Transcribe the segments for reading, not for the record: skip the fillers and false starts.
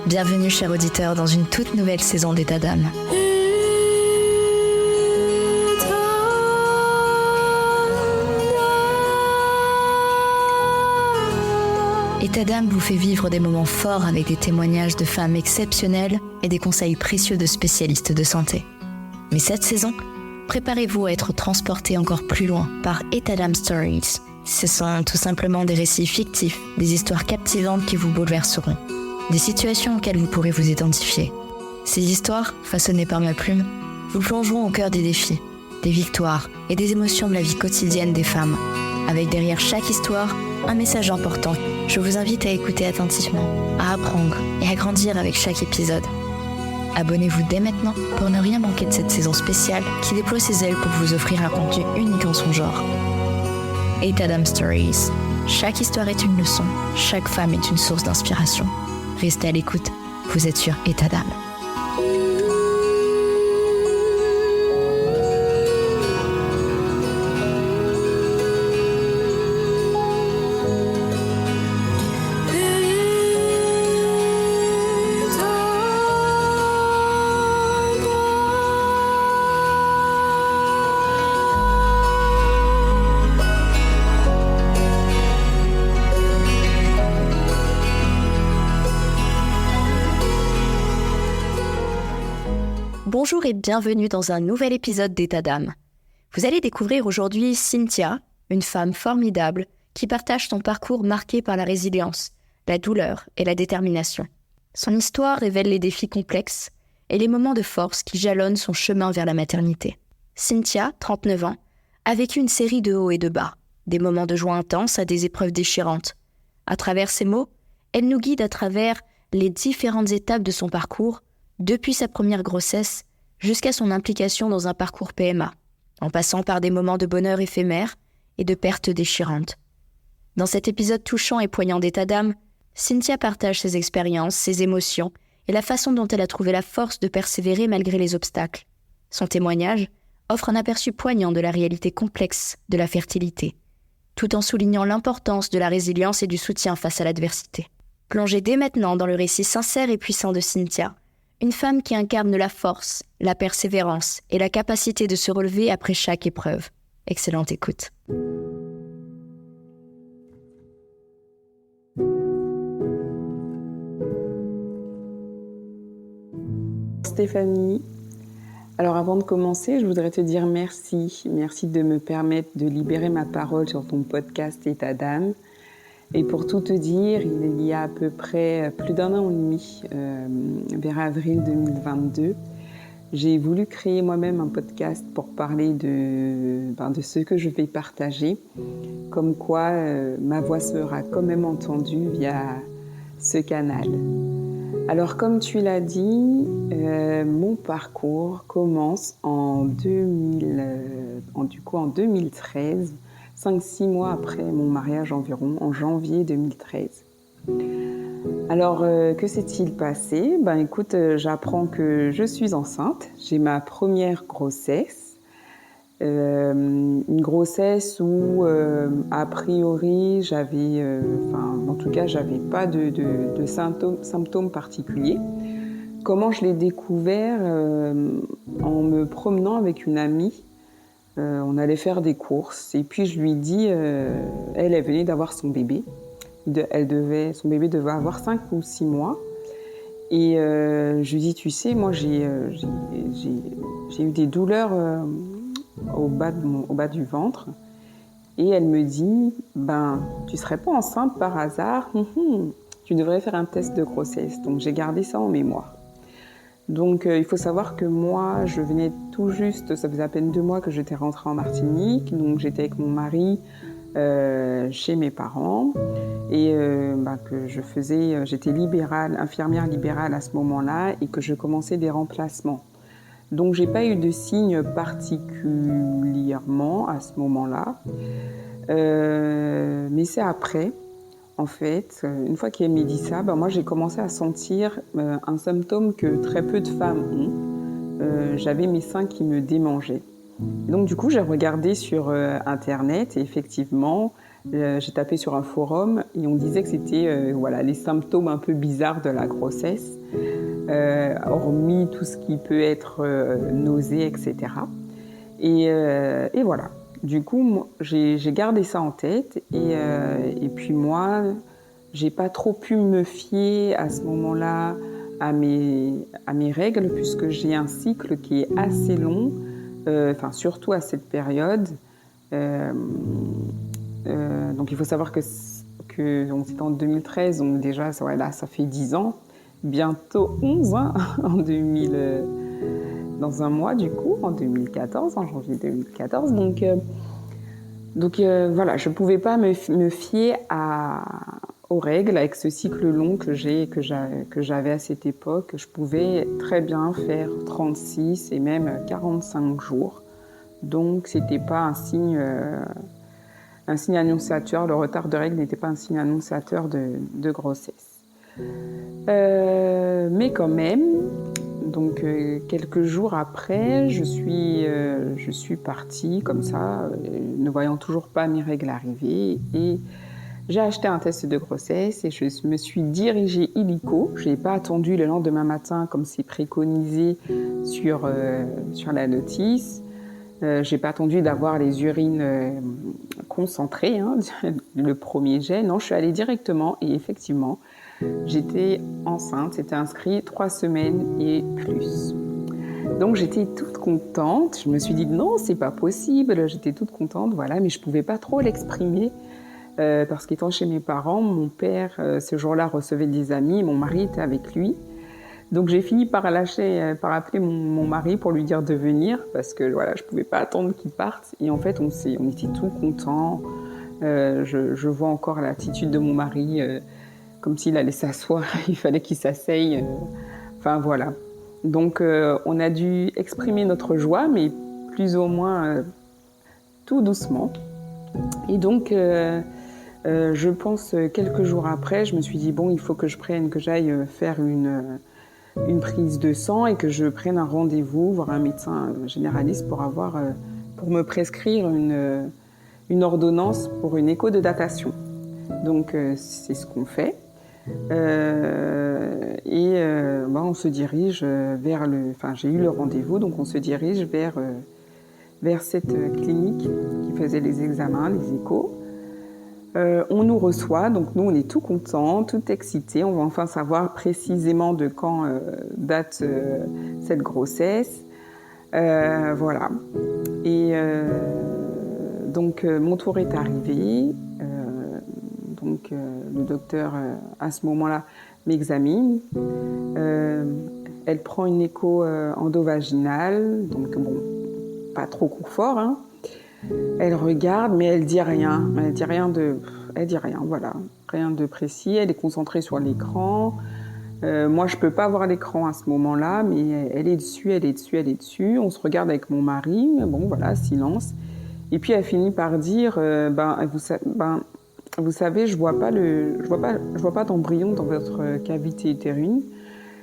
Bienvenue, chers auditeurs, dans une toute nouvelle saison d'État d'âme. État d'âme vous fait vivre des moments forts avec des témoignages de femmes exceptionnelles et des conseils précieux de spécialistes de santé. Mais cette saison, préparez-vous à être transportés encore plus loin par État d'âme Stories. Ce sont tout simplement des récits fictifs, des histoires captivantes qui vous bouleverseront, des situations auxquelles vous pourrez vous identifier. Ces histoires, façonnées par ma plume, vous plongeront au cœur des défis, des victoires et des émotions de la vie quotidienne des femmes. Avec derrière chaque histoire, un message important. Je vous invite à écouter attentivement, à apprendre et à grandir avec chaque épisode. Abonnez-vous dès maintenant pour ne rien manquer de cette saison spéciale qui déploie ses ailes pour vous offrir un contenu unique en son genre. État d'âme Stories. Chaque histoire est une leçon, chaque femme est une source d'inspiration. Restez à l'écoute, vous êtes sur État d'âme. Bonjour et bienvenue dans un nouvel épisode d'État d'âme. Vous allez découvrir aujourd'hui Cynthia, une femme formidable qui partage son parcours marqué par la résilience, la douleur et la détermination. Son histoire révèle les défis complexes et les moments de force qui jalonnent son chemin vers la maternité. Cynthia, 39 ans, a vécu une série de hauts et de bas, des moments de joie intense à des épreuves déchirantes. À travers ces mots, elle nous guide à travers les différentes étapes de son parcours, depuis sa première grossesse jusqu'à son implication dans un parcours PMA, en passant par des moments de bonheur éphémères et de pertes déchirantes. Dans cet épisode touchant et poignant d'État d'âme, Cynthia partage ses expériences, ses émotions et la façon dont elle a trouvé la force de persévérer malgré les obstacles. Son témoignage offre un aperçu poignant de la réalité complexe de la fertilité, tout en soulignant l'importance de la résilience et du soutien face à l'adversité. Plongez dès maintenant dans le récit sincère et puissant de Cynthia, une femme qui incarne la force, la persévérance et la capacité de se relever après chaque épreuve. Excellente écoute. Stéphanie, alors avant de commencer, je voudrais te dire merci. Merci de me permettre de libérer ma parole sur ton podcast État d'âme. Et pour tout te dire, il y a à peu près plus d'un an et demi, vers avril 2022, j'ai voulu créer moi-même un podcast pour parler de ce que je vais partager, comme quoi ma voix sera quand même entendue via ce canal. Alors comme tu l'as dit, mon parcours commence en 2013, 5-6 mois après mon mariage environ, en janvier 2013. Alors, que s'est-il passé ? Écoute, j'apprends que je suis enceinte. J'ai ma première grossesse. Une grossesse où, a priori, j'avais pas de symptômes particuliers. Comment je l'ai découvert ? En me promenant avec une amie. On allait faire des courses et puis je lui dis, elle venait d'avoir son bébé. Son bébé devait avoir 5 ou 6 mois. Et je lui dis, tu sais, moi j'ai eu des douleurs au bas du ventre. Et elle me dit, tu serais pas enceinte par hasard ? Tu devrais faire un test de grossesse. Donc j'ai gardé ça en mémoire. Donc il faut savoir que moi, je venais tout juste, ça faisait à peine 2 mois que j'étais rentrée en Martinique, donc j'étais avec mon mari chez mes parents et j'étais infirmière libérale à ce moment-là et que je commençais des remplacements. Donc j'ai pas eu de signes particulièrement à ce moment-là, mais c'est après. En fait, une fois qu'elle m'a dit ça, moi j'ai commencé à sentir un symptôme que très peu de femmes ont. J'avais mes seins qui me démangeaient. Donc du coup, j'ai regardé sur Internet et effectivement, j'ai tapé sur un forum et on disait que c'était voilà, les symptômes un peu bizarres de la grossesse, hormis tout ce qui peut être nausée, etc. Et voilà. Du coup, j'ai gardé ça en tête et puis moi, j'ai pas trop pu me fier à ce moment-là à mes règles puisque j'ai un cycle qui est assez long, enfin surtout à cette période. Euh, donc il faut savoir que c'était en 2013, donc déjà voilà, ça fait 10 ans, bientôt 11 hein, en 2000. Dans un mois du coup, en 2014, en janvier 2014. Donc voilà, je ne pouvais pas me fier aux règles avec ce cycle long que j'avais à cette époque. Je pouvais très bien faire 36 et même 45 jours. Donc c'était pas un signe annonciateur, le retard de règles n'était pas un signe annonciateur de grossesse. Mais quand même, donc quelques jours après, je suis partie comme ça, ne voyant toujours pas mes règles arriver, et j'ai acheté un test de grossesse et je me suis dirigée illico. Je n'ai pas attendu le lendemain matin comme c'est préconisé sur la notice. J'ai pas attendu d'avoir les urines concentrées, hein, le premier jet. Non, je suis allée directement et effectivement, j'étais enceinte. C'était inscrit 3 semaines et plus. Donc j'étais toute contente. Je me suis dit non, c'est pas possible. J'étais toute contente, voilà, mais je pouvais pas trop l'exprimer parce qu'étant chez mes parents, mon père ce jour-là recevait des amis, mon mari était avec lui. Donc j'ai fini par appeler mon mari pour lui dire de venir parce que voilà, je pouvais pas attendre qu'il parte. Et en fait, on était tout contents. Je vois encore l'attitude de mon mari, comme s'il allait s'asseoir. Il fallait qu'il s'asseye. Enfin voilà. Donc on a dû exprimer notre joie, mais plus ou moins tout doucement. Et donc je pense quelques jours après, je me suis dit bon, il faut que j'aille faire une prise de sang et que je prenne un rendez-vous, voir un médecin généraliste pour me prescrire une ordonnance pour une écho de datation. Donc c'est ce qu'on fait. On se dirige j'ai eu le rendez-vous, donc on se dirige vers cette clinique qui faisait les examens, les échos. On nous reçoit, donc nous on est tout contents, tout excités, on va enfin savoir précisément de quand date cette grossesse. Voilà. Et donc mon tour est arrivé, le docteur à ce moment-là m'examine. Elle prend une écho endovaginale, donc bon, pas trop confort, hein. Elle regarde, mais elle dit rien. Elle dit rien, voilà. Rien de précis. Elle est concentrée sur l'écran. Moi, je peux pas voir l'écran à ce moment-là, mais elle est dessus. On se regarde avec mon mari. Bon, voilà, silence. Et puis, elle finit par dire, vous savez, je vois pas d'embryon dans votre cavité utérine.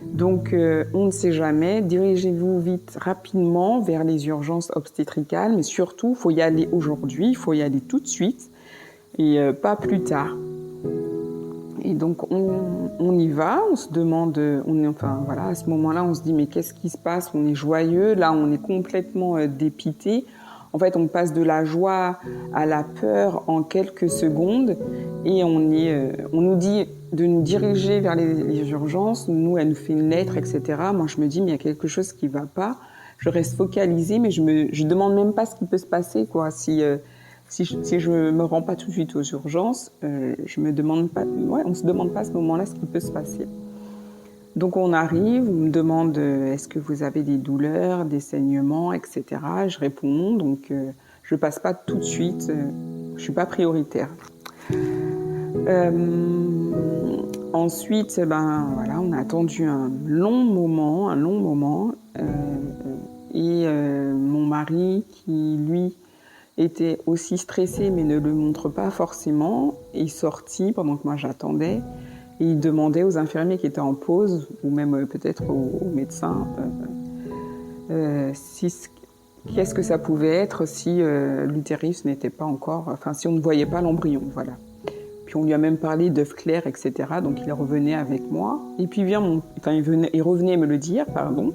Donc, on ne sait jamais. Dirigez-vous vite, rapidement vers les urgences obstétricales, mais surtout, il faut y aller aujourd'hui, il faut y aller tout de suite et pas plus tard. Et donc, on y va, on se demande, à ce moment-là, on se dit, mais qu'est-ce qui se passe? On est joyeux, là, on est complètement dépité. En fait, on passe de la joie à la peur en quelques secondes et on nous dit de nous diriger vers les urgences. Nous, elle nous fait une lettre, etc. Moi, je me dis, mais il y a quelque chose qui ne va pas. Je reste focalisée, mais je ne demande même pas ce qui peut se passer, quoi. Si je ne me rends pas tout de suite aux urgences, on ne se demande pas à ce moment-là ce qui peut se passer. Donc on arrive, on me demande est-ce que vous avez des douleurs, des saignements, etc. Je réponds, donc je ne passe pas tout de suite, je ne suis pas prioritaire. Ensuite, on a attendu un long moment, et mon mari qui, lui, était aussi stressé mais ne le montre pas forcément, est sorti pendant que moi j'attendais. Et il demandait aux infirmiers qui étaient en pause, ou même peut-être aux médecins, qu'est-ce que ça pouvait être si l'utérus n'était pas encore... Enfin, si on ne voyait pas l'embryon, voilà. Puis on lui a même parlé d'œufs clairs, etc. Donc il revenait avec moi. Et puis il revenait me le dire, pardon.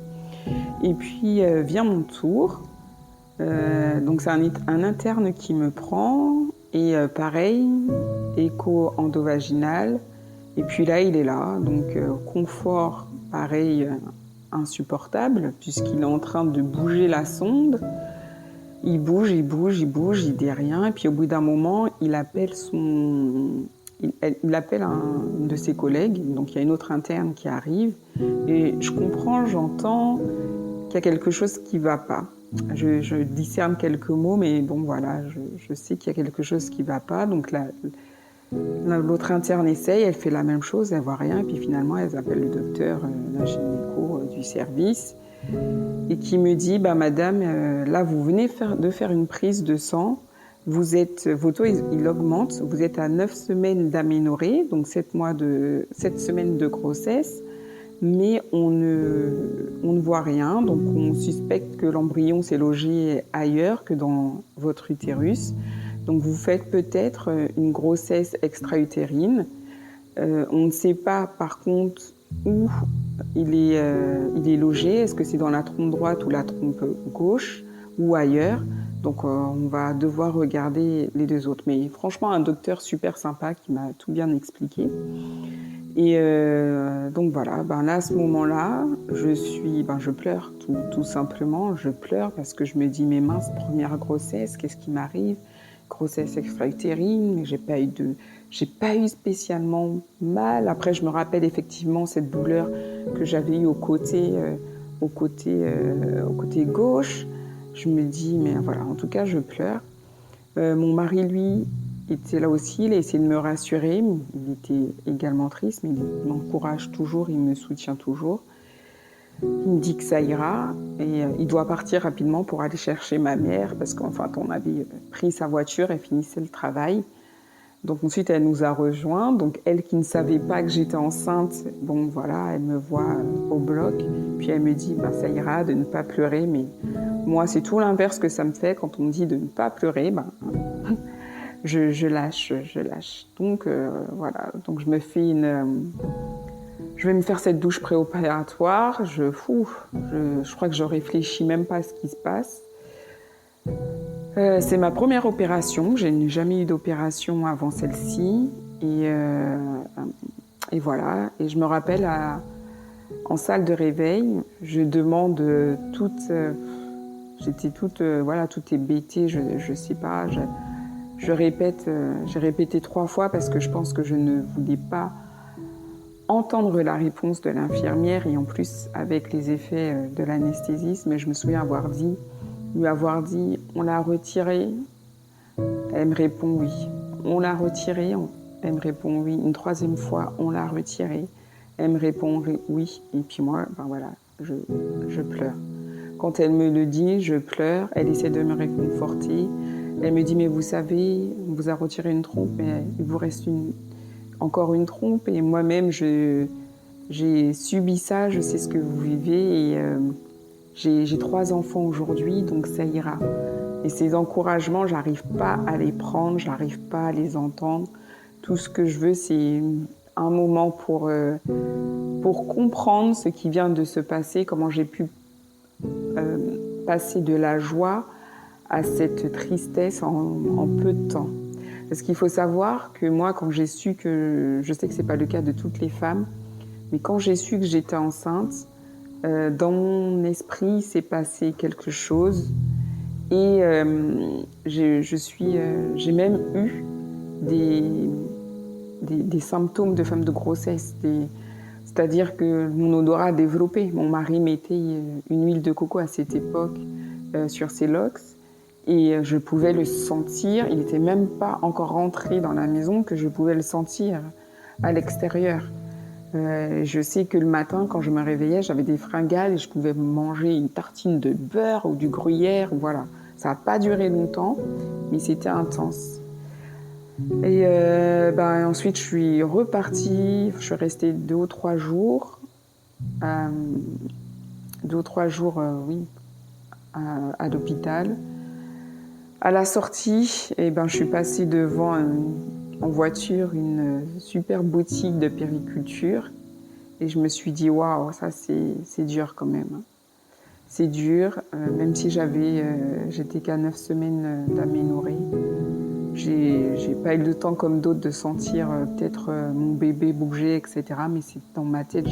Et puis vient mon tour. Donc c'est un interne qui me prend. Et pareil, écho endovaginal. Et puis là, il est là. Donc confort, pareil, insupportable, puisqu'il est en train de bouger la sonde. Il bouge, il dit rien. Et puis au bout d'un moment, il appelle un de ses collègues. Donc il y a une autre interne qui arrive. Et je comprends, j'entends qu'il y a quelque chose qui ne va pas. Je discerne quelques mots, mais bon voilà, je sais qu'il y a quelque chose qui ne va pas. Donc l'autre interne essaye, elle fait la même chose, elle ne voit rien. Et puis finalement, elle appelle le docteur, la gynéco du service. Et qui me dit, madame, là vous venez de faire une prise de sang, vos taux il augmente, vous êtes à 9 semaines d'aménorrhée, donc 7 semaines de grossesse, mais on ne voit rien, donc on suspecte que l'embryon s'est logé ailleurs que dans votre utérus. Donc vous faites peut-être une grossesse extra-utérine. On ne sait pas par contre où il est logé. Est-ce que c'est dans la trompe droite ou la trompe gauche ou ailleurs? Donc on va devoir regarder les deux autres. Mais franchement, un docteur super sympa qui m'a tout bien expliqué. Et donc voilà, là à ce moment-là, je pleure tout simplement. Je pleure parce que je me dis, mais mince, première grossesse, qu'est-ce qui m'arrive? Grossesse extra-utérine, mais j'ai pas eu spécialement mal. Après, je me rappelle effectivement cette douleur que j'avais eue au côté gauche. Je me dis, mais voilà, en tout cas, je pleure. Mon mari, lui, était là aussi. Il a essayé de me rassurer. Il était également triste, mais il m'encourage toujours, il me soutient toujours. Il me dit que ça ira et il doit partir rapidement pour aller chercher ma mère parce qu'enfin, on avait pris sa voiture et finissait le travail. Donc ensuite, elle nous a rejoints. Donc elle qui ne savait pas que j'étais enceinte, bon voilà, elle me voit au bloc. Puis elle me dit, ça ira, de ne pas pleurer. Mais moi, c'est tout l'inverse que ça me fait quand on me dit de ne pas pleurer. Je lâche. Donc voilà, donc je vais me faire cette douche préopératoire. Je crois que je réfléchis même pas à ce qui se passe. C'est ma première opération. Je n'ai jamais eu d'opération avant celle-ci. Et voilà. Et je me rappelle en salle de réveil, je demande j'étais toute hébétée, je sais pas. J'ai répété 3 fois parce que je pense que je ne voulais pas entendre la réponse de l'infirmière et en plus avec les effets de l'anesthésisme. Mais je me souviens lui avoir dit, on l'a retiré. Elle me répond oui. On l'a retiré. Elle me répond oui. Une 3e fois, on l'a retiré. Elle me répond oui. Et puis moi, voilà, je pleure. Quand elle me le dit, je pleure. Elle essaie de me réconforter. Elle me dit, mais vous savez, on vous a retiré une trompe, mais il vous reste encore une trompe. Et moi-même, j'ai subi ça, je sais ce que vous vivez. Et j'ai 3 enfants aujourd'hui, donc ça ira. Et ces encouragements, j'arrive pas à les prendre, j'arrive pas à les entendre. Tout ce que je veux, c'est un moment pour comprendre ce qui vient de se passer, comment j'ai pu passer de la joie à cette tristesse en peu de temps. Parce qu'il faut savoir que moi, quand j'ai su que... Je sais que c'est pas le cas de toutes les femmes, mais quand j'ai su que j'étais enceinte, dans mon esprit, il s'est passé quelque chose. Et j'ai même eu des symptômes de femme de grossesse. C'est-à-dire que mon odorat a développé. Mon mari mettait une huile de coco à cette époque sur ses locks. Et je pouvais le sentir. Il n'était même pas encore rentré dans la maison que je pouvais le sentir à l'extérieur. Je sais que le matin, quand je me réveillais, j'avais des fringales et je pouvais manger une tartine de beurre ou du gruyère. Voilà. Ça n'a pas duré longtemps, mais c'était intense. Et ensuite, je suis repartie. Je suis restée 2 ou 3 jours. 2 ou 3 jours, oui. à l'hôpital. À la sortie, je suis passée devant en voiture une super boutique de périculture et je me suis dit waouh, ça c'est dur quand même. C'est dur, même si j'étais qu'à 9 semaines d'aménorrhée. J'ai pas eu le temps comme d'autres de sentir peut-être mon bébé bouger, etc. Mais c'est dans ma tête,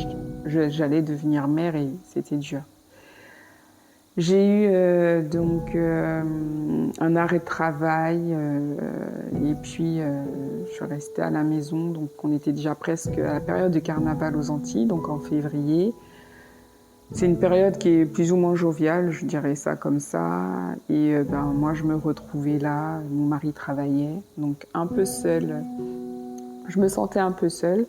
j'allais devenir mère et c'était dur. J'ai eu un arrêt de travail et puis je suis restée à la maison. Donc on était déjà presque à la période de carnaval aux Antilles, donc en février. C'est une période qui est plus ou moins joviale, je dirais ça comme ça. Et moi, je me retrouvais là, mon mari travaillait, donc un peu seule. Je me sentais un peu seule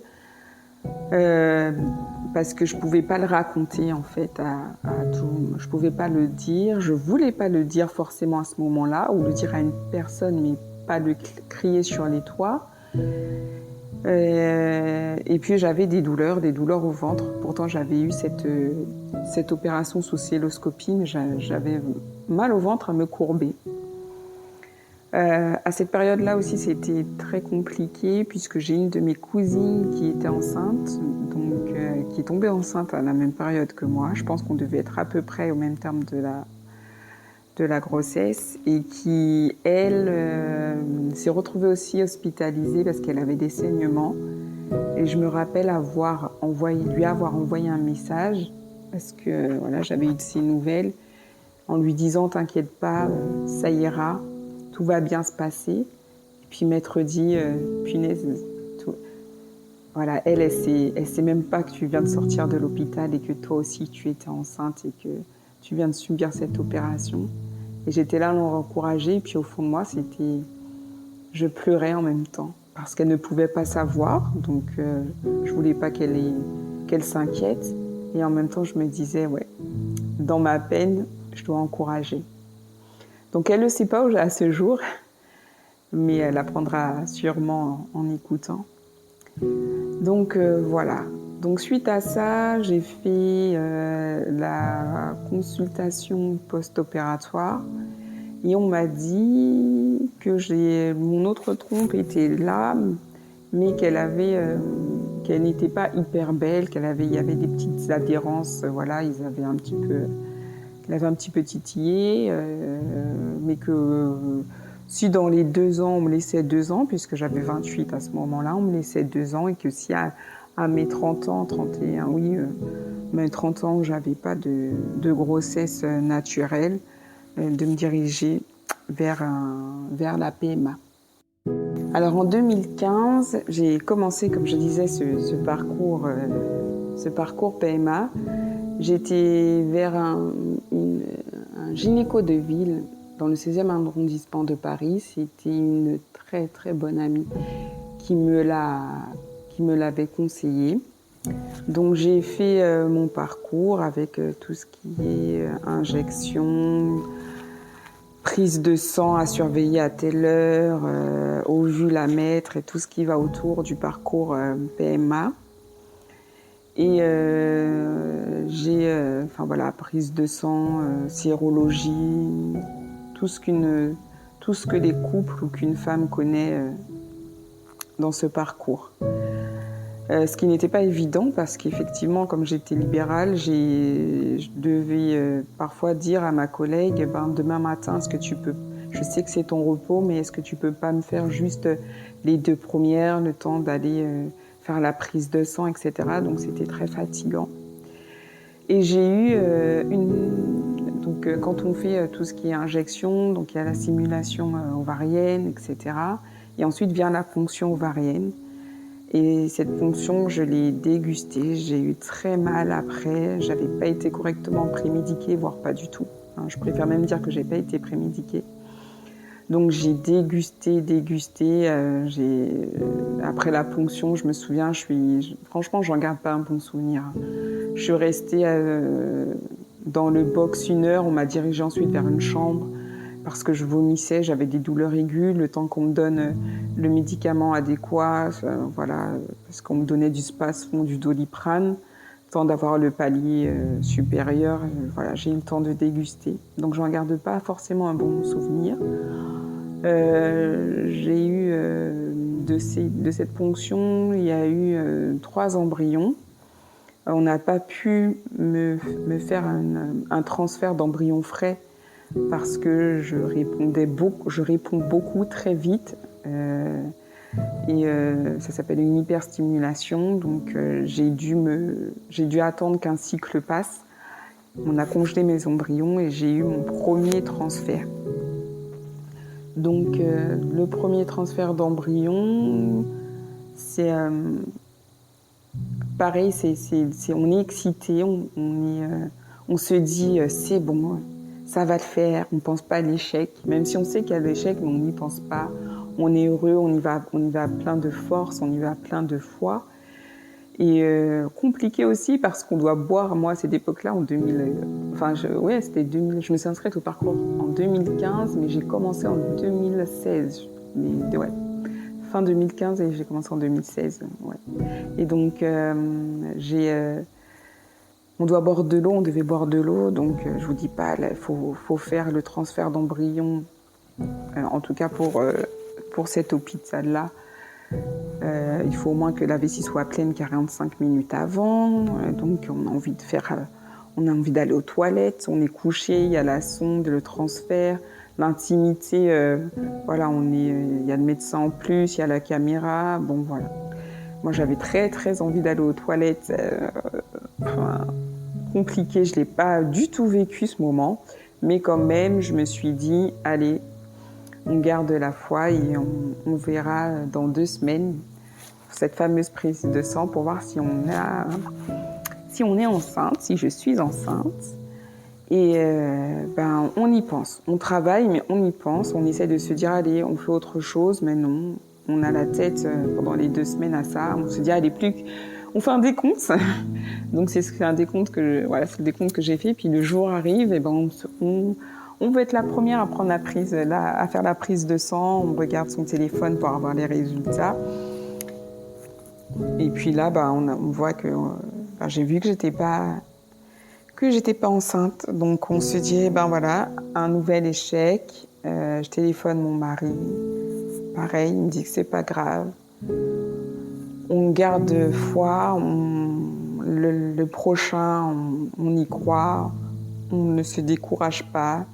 parce que je pouvais pas le raconter en fait à tout. Je pouvais pas le dire, je voulais pas le dire forcément à ce moment-là, ou le dire à une personne, mais pas le crier sur les toits. Et puis j'avais des douleurs au ventre. Pourtant j'avais eu cette opération sous cystoscopie, mais j'avais mal au ventre à me courber. À cette période-là aussi, c'était très compliqué puisque j'ai une de mes cousines qui était enceinte, donc qui est tombée enceinte à la même période que moi. Je pense qu'on devait être à peu près au même terme de la grossesse et qui, elle, s'est retrouvée aussi hospitalisée parce qu'elle avait des saignements. Et je me rappelle lui avoir envoyé un message parce que voilà, j'avais eu de ses nouvelles en lui disant « T'inquiète pas, ça ira, tout va bien se passer ». Et puis m'être dit « Punaise, tout... ». Voilà, elle sait même pas que tu viens de sortir de l'hôpital et que toi aussi tu étais enceinte et que tu viens de subir cette opération. Et j'étais là à l'encourager, et puis au fond de moi, je pleurais en même temps, parce qu'elle ne pouvait pas savoir, donc je voulais pas qu'elle s'inquiète. Et en même temps, je me disais, ouais, dans ma peine, je dois encourager. Donc elle ne le sait pas à ce jour, mais elle apprendra sûrement en écoutant. Donc voilà. Donc suite à ça, j'ai fait la consultation post-opératoire et on m'a dit que mon autre trompe était là, mais qu'elle n'était pas hyper belle, il y avait des petites adhérences, voilà, qu'elle avait un petit peu titillé, mais que si dans les 2 ans, on me laissait 2 ans, puisque j'avais 28 à ce moment-là, on me laissait 2 ans, et que si à mes 30 ans, 31, oui, mes 30 ans, j'avais pas de grossesse naturelle, de me diriger vers la PMA. Alors en 2015, j'ai commencé, comme je disais, ce parcours PMA. J'étais vers un gynéco de ville dans le 16e arrondissement de Paris. C'était une très très bonne amie qui me l'avait conseillé. Donc j'ai fait mon parcours avec tout ce qui est injection, prise de sang à surveiller à telle heure, ovule à mettre et tout ce qui va autour du parcours PMA. Et j'ai prise de sang, sérologie, tout ce que les couples ou qu'une femme connaît dans ce parcours. Ce qui n'était pas évident parce qu'effectivement, comme j'étais libérale, je devais parfois dire à ma collègue demain matin, je sais que c'est ton repos, mais est-ce que tu peux pas me faire juste les 2 premières, le temps d'aller faire la prise de sang, etc. Donc c'était très fatigant. Et j'ai eu quand on fait tout ce qui est injection, donc il y a la stimulation ovarienne, etc. Et ensuite vient la ponction ovarienne. Et cette ponction, je l'ai dégustée. J'ai eu très mal après. J'avais pas été correctement prémédiquée, voire pas du tout. Je préfère même dire que j'ai pas été prémédiquée. Donc j'ai dégusté. Après la ponction, je me souviens, franchement, j'en garde pas un bon souvenir. Je suis restée dans le box 1 heure. On m'a dirigée ensuite vers une chambre parce que je vomissais, j'avais des douleurs aiguës, le temps qu'on me donne le médicament adéquat, voilà, parce qu'on me donnait du Spasfon, du Doliprane. temps d'avoir le palier supérieur, voilà, j'ai eu le temps de déguster. Donc j'en garde pas forcément un bon souvenir. J'ai eu de cette ponction, il y a eu 3 embryons. On n'a pas pu me faire un transfert d'embryons frais parce que je réponds beaucoup très vite. Ça s'appelle une hyperstimulation, donc j'ai dû attendre qu'un cycle passe. On a congelé mes embryons et j'ai eu mon premier transfert. Donc le premier transfert d'embryon, c'est pareil, on est excité, on se dit c'est bon, ça va le faire, on ne pense pas à l'échec, même si on sait qu'il y a l'échec, mais on n'y pense pas. On est heureux, on y va plein de force, on y va plein de foi. Et compliqué aussi parce qu'on doit boire, moi à cette époque-là, en 2000, c'était 2000, je me suis inscrite au parcours en 2015, mais j'ai commencé en 2016. Mais, ouais, fin 2015 et j'ai commencé en 2016. Ouais. Et donc, on doit boire de l'eau, on devait boire de l'eau, donc je vous dis pas, il faut faire le transfert d'embryon, en tout cas pour cet hôpital-là. Il faut au moins que la vessie soit pleine 45 minutes avant, donc on a envie d'aller aux toilettes, on est couché, il y a la sonde, le transfert, l'intimité, il y a le médecin en plus, il y a la caméra, bon voilà. Moi j'avais très très envie d'aller aux toilettes, compliqué, je ne l'ai pas du tout vécu ce moment, mais quand même je me suis dit, allez, on garde la foi et on verra dans 2 semaines cette fameuse prise de sang pour voir si on est enceinte, si je suis enceinte. Et on y pense. On travaille, mais on y pense. On essaie de se dire, allez, on fait autre chose, mais non. On a la tête pendant les 2 semaines à ça. On se dit, allez, on fait un décompte. Donc c'est un décompte c'est le décompte que j'ai fait. Puis le jour arrive, et on veut être la première à prendre à faire la prise de sang. On regarde son téléphone pour avoir les résultats. Et puis là, on voit que j'ai vu que j'étais pas enceinte. Donc on se dit, un nouvel échec. Je téléphone mon mari. Pareil, il me dit que c'est pas grave. On garde foi. Le prochain, on y croit. On ne se décourage pas.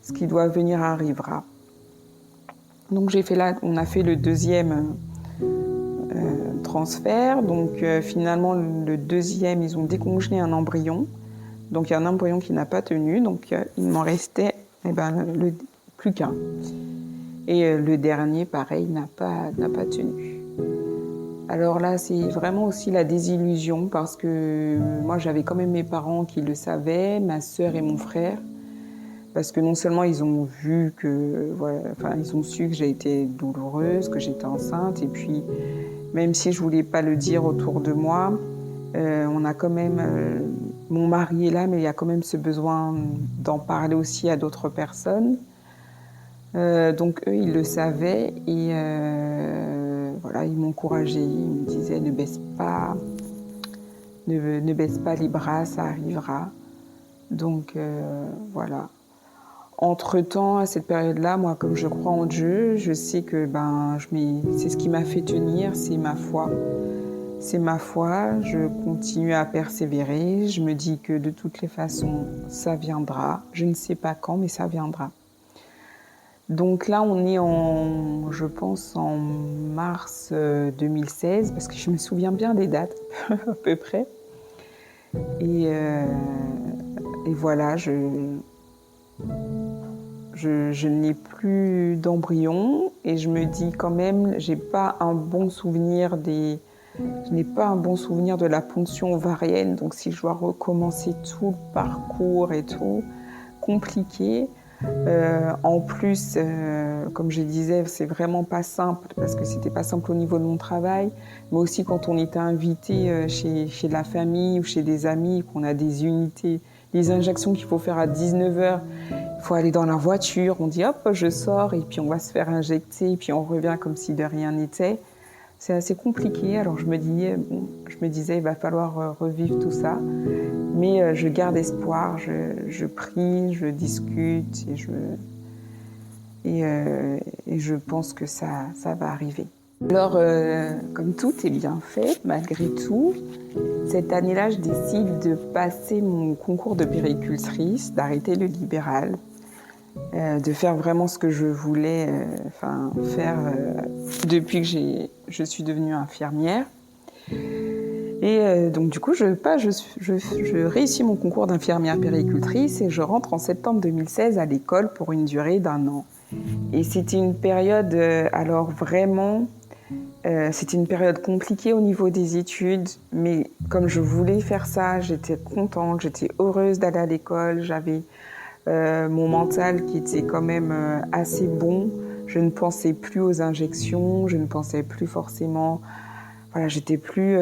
Ce qui doit venir arrivera. Donc on a fait le 2e transfert. Donc finalement, le 2e, ils ont décongelé un embryon. Donc il y a un embryon qui n'a pas tenu. Donc il m'en restait plus qu'un. Et le dernier, pareil, n'a pas tenu. Alors là, c'est vraiment aussi la désillusion parce que moi, j'avais quand même mes parents qui le savaient, ma sœur et mon frère. Parce que non seulement ils ont vu ils ont su que j'ai été douloureuse, que j'étais enceinte, et puis même si je voulais pas le dire autour de moi, on a quand même, mon mari est là, mais il y a quand même ce besoin d'en parler aussi à d'autres personnes. Donc eux, ils le savaient et ils m'encourageaient, ils me disaient ne baisse pas les bras, ça arrivera. Donc voilà. Entre-temps, à cette période-là, moi, comme je crois en Dieu, je sais que c'est ce qui m'a fait tenir, c'est ma foi. C'est ma foi, je continue à persévérer. Je me dis que de toutes les façons, ça viendra. Je ne sais pas quand, mais ça viendra. Donc là, on est je pense, en mars 2016, parce que je me souviens bien des dates, à peu près. Et voilà, je n'ai plus d'embryon et je me dis quand même, je n'ai pas un bon souvenir de la ponction ovarienne. Donc si je dois recommencer tout le parcours et tout, compliqué. En plus, comme je disais, c'est vraiment pas simple parce que c'était pas simple au niveau de mon travail, mais aussi quand on était invité chez la famille ou chez des amis, qu'on a des unités, des injections qu'il faut faire à 19h, il faut aller dans la voiture, on dit hop, je sors et puis on va se faire injecter et puis on revient comme si de rien n'était. c'est assez compliqué. Alors je me disais, il va falloir revivre tout ça. Mais je garde espoir, je prie, je discute et je pense que ça va arriver. Alors, comme tout est bien fait, malgré tout, cette année-là, je décide de passer mon concours de puéricultrice, d'arrêter le libéral, de faire vraiment ce que je voulais faire depuis que je suis devenue infirmière. Et donc du coup, je réussis mon concours d'infirmière puéricultrice et je rentre en septembre 2016 à l'école pour une durée d'1 an. Et c'était une période, c'était une période compliquée au niveau des études, mais comme je voulais faire ça, j'étais contente, j'étais heureuse d'aller à l'école, j'avais mon mental qui était quand même assez bon. Je ne pensais plus aux injections, je ne pensais plus forcément... Voilà, j'étais plus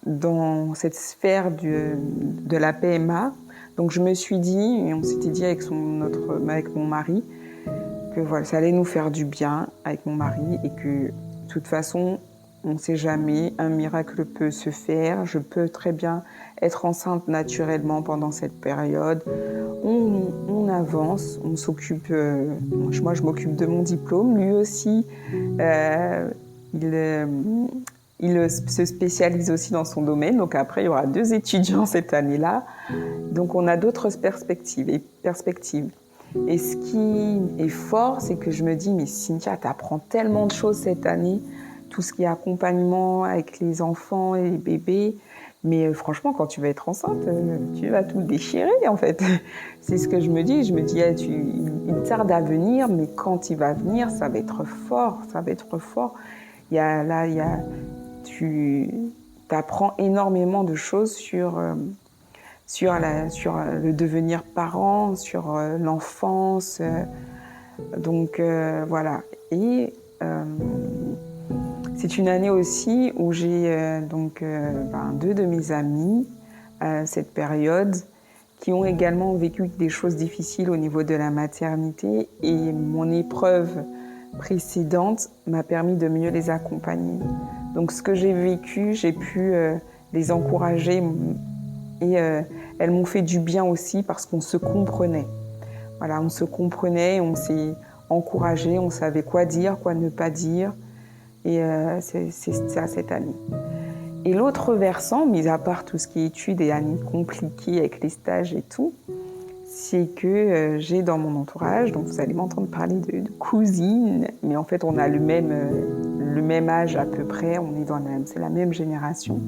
dans cette sphère de la PMA. Donc je me suis dit, et on s'était dit avec mon mari, que voilà, ça allait nous faire du bien avec mon mari et que de toute façon, on ne sait jamais, un miracle peut se faire. Je peux très bien être enceinte naturellement pendant cette période. On avance, on s'occupe. Moi, je m'occupe de mon diplôme. Lui aussi, il se spécialise aussi dans son domaine. Donc après, il y aura 2 étudiants cette année-là. Donc on a d'autres perspectives. Et ce qui est fort, c'est que je me dis, mais Cynthia, t'apprends tellement de choses cette année, tout ce qui est accompagnement avec les enfants et les bébés. Mais franchement, quand tu vas être enceinte, tu vas tout déchirer, en fait. C'est ce que je me dis. Je me dis, il tarde à venir, mais quand il va venir, ça va être fort. Ça va être fort. Tu apprends énormément de choses sur le devenir parent, sur l'enfance. Donc voilà. Et c'est une année aussi où j'ai 2 de mes amis à cette période qui ont également vécu des choses difficiles au niveau de la maternité et mon épreuve précédente m'a permis de mieux les accompagner. Donc ce que j'ai vécu, j'ai pu les encourager et elles m'ont fait du bien aussi parce qu'on se comprenait. Voilà, on se comprenait, on s'est encouragés, on savait quoi dire, quoi ne pas dire. Et c'est ça cette année. Et l'autre versant, mis à part tout ce qui est études et années compliquées avec les stages et tout, c'est que j'ai dans mon entourage, donc vous allez m'entendre parler de cousines, mais en fait on a le même âge à peu près, c'est la même génération,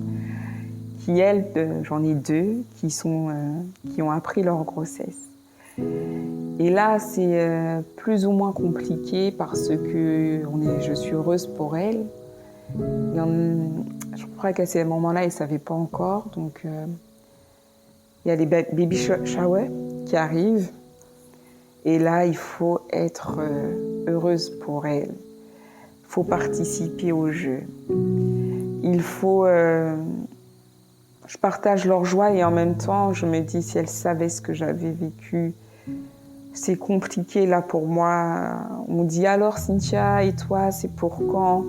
qui elles, j'en ai 2, qui ont appris leur grossesse. Et là, c'est plus ou moins compliqué parce que je suis heureuse pour elles. Je crois qu'à ce moment-là, elles ne savaient pas encore. Donc, il y a les baby showers qui arrivent. Et là, il faut être heureuse pour elles. Il faut participer au jeu. Il faut... je partage leur joie et en même temps, je me dis, si elles savaient ce que j'avais vécu, c'est compliqué là pour moi. On me dit alors Cynthia, et toi, c'est pour quand?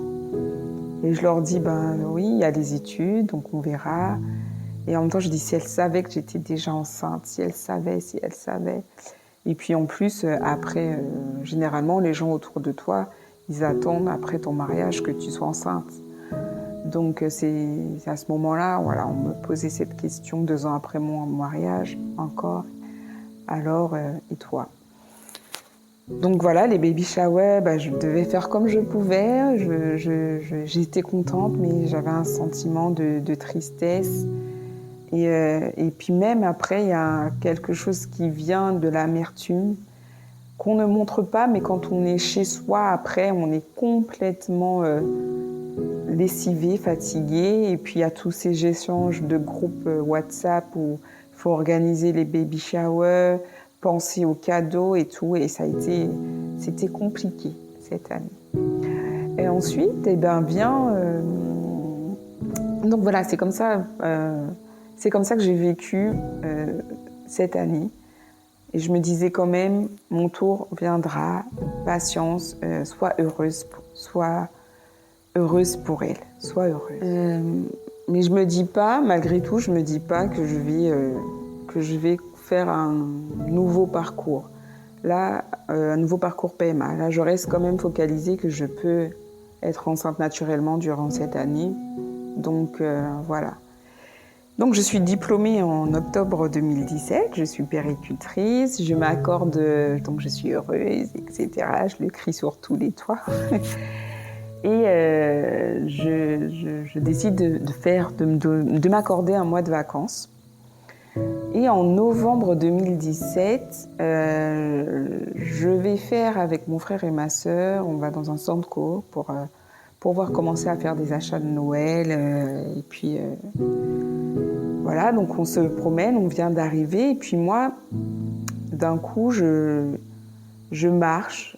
Et je leur dis, oui, il y a des études, donc on verra. Et en même temps, je dis, si elles savaient que j'étais déjà enceinte, si elles savaient. Et puis en plus, après, généralement, les gens autour de toi, ils attendent après ton mariage que tu sois enceinte. Donc c'est à ce moment-là, voilà, on me posait cette question 2 ans après mon mariage, encore. Alors, et toi? Donc voilà, les baby showers, je devais faire comme je pouvais. J'étais contente, mais j'avais un sentiment de tristesse. Et puis même après, il y a quelque chose qui vient de l'amertume, qu'on ne montre pas, mais quand on est chez soi, après, on est complètement lessivé, fatigué. Et puis il y a tous ces échanges de groupes WhatsApp où il faut organiser les baby showers, penser aux cadeaux et tout, et c'était compliqué cette année. Et ensuite, donc voilà, c'est comme ça que j'ai vécu cette année. Et je me disais quand même, mon tour viendra, patience, sois heureuse, sois heureuse pour elle, sois heureuse. Mais je me dis pas, malgré tout, je me dis pas que je vais faire un nouveau parcours. Là, un nouveau parcours PMA. Là, je reste quand même focalisée que je peux être enceinte naturellement durant cette année. Donc, voilà. Donc, je suis diplômée en octobre 2017. Je suis puéricultrice. Je m'accorde, donc je suis heureuse, etc. Je le crie sur tous les toits. Et je décide de m'accorder un mois de vacances. Et en novembre 2017, je vais faire avec mon frère et ma sœur, on va dans un centre co pour pouvoir commencer à faire des achats de Noël. Et puis voilà, donc on se promène, on vient d'arriver. Et puis moi, d'un coup, je marche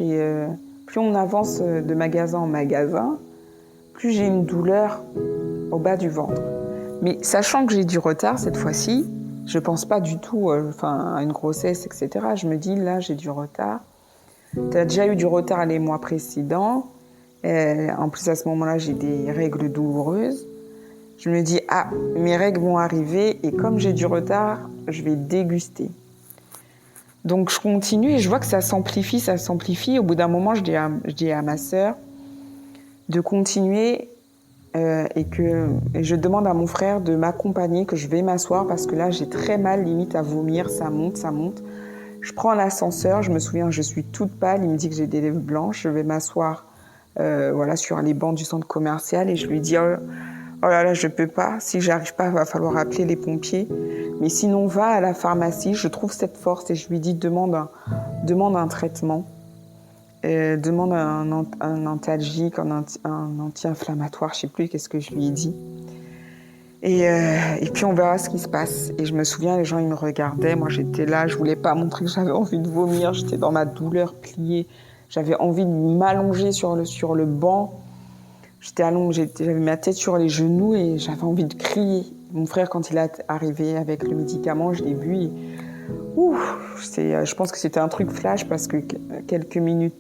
et plus on avance de magasin en magasin, plus j'ai une douleur au bas du ventre. Mais sachant que j'ai du retard cette fois-ci, je pense pas du tout à une grossesse, etc. Je me dis, là, j'ai du retard. Tu as déjà eu du retard les mois précédents. En plus, à ce moment-là, j'ai des règles douloureuses. Je me dis, ah, mes règles vont arriver et comme j'ai du retard, je vais déguster. Donc, je continue et je vois que ça s'amplifie. Au bout d'un moment, je dis à ma sœur de continuer. Et je demande à mon frère de m'accompagner, que je vais m'asseoir parce que là j'ai très mal, limite à vomir, ça monte. Je prends l'ascenseur, je me souviens, je suis toute pâle, il me dit que j'ai des lèvres blanches, je vais m'asseoir sur les bancs du centre commercial et je lui dis oh là là, je peux pas, si j'arrive pas, il va falloir appeler les pompiers. Mais sinon, va à la pharmacie, je trouve cette force et je lui dis demande un traitement. Demande un antalgique, un anti-inflammatoire, je sais plus qu'est-ce que je lui ai dit. Et puis on verra ce qui se passe. Et je me souviens, les gens ils me regardaient, moi j'étais là, je voulais pas montrer que j'avais envie de vomir, j'étais dans ma douleur pliée, j'avais envie de m'allonger sur le banc. J'avais ma tête sur les genoux et j'avais envie de crier. Mon frère, quand il est arrivé avec le médicament, je l'ai bu. Je pense que c'était un truc flash parce que quelques minutes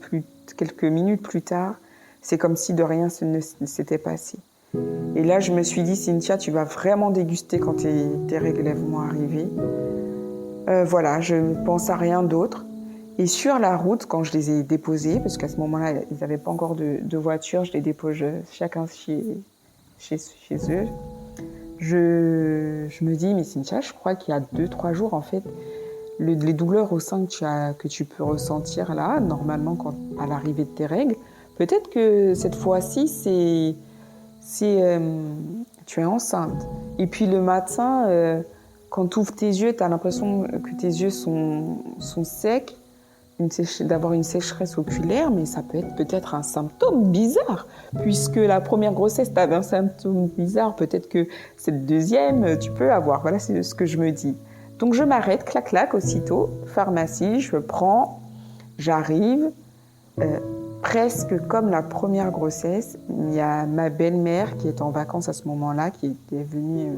plus tard, c'est comme si de rien ne s'était passé. Et là, je me suis dit, Cynthia, tu vas vraiment déguster quand tes règles vont arriver. Voilà, je ne pense à rien d'autre. Et sur la route, quand je les ai déposés, parce qu'à ce moment-là, ils n'avaient pas encore de voiture, je les dépose chacun chez eux. Je me dis, mais Cynthia, je crois qu'il y a 2-3 jours, en fait, les douleurs au sein que tu peux ressentir là, normalement, à l'arrivée de tes règles, peut-être que cette fois-ci, tu es enceinte. Et puis le matin, quand tu ouvres tes yeux, tu as l'impression que tes yeux sont secs, d'avoir une sécheresse oculaire, mais ça peut être peut-être un symptôme bizarre, puisque la première grossesse, tu avais un symptôme bizarre, peut-être que cette deuxième, tu peux avoir. Voilà, c'est ce que je me dis. Donc je m'arrête, clac, aussitôt, pharmacie, je prends, j'arrive, presque comme la première grossesse. Il y a ma belle-mère qui est en vacances à ce moment-là, qui était venue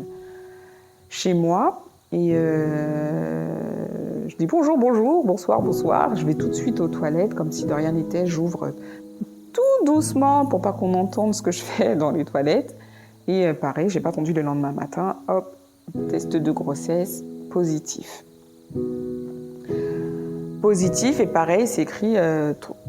chez moi. Et je dis bonjour, bonsoir. Je vais tout de suite aux toilettes, comme si de rien n'était. J'ouvre tout doucement pour pas qu'on entende ce que je fais dans les toilettes. Et pareil, j'ai pas attendu le lendemain matin. Hop, test de grossesse, positif. Positif et pareil, c'est écrit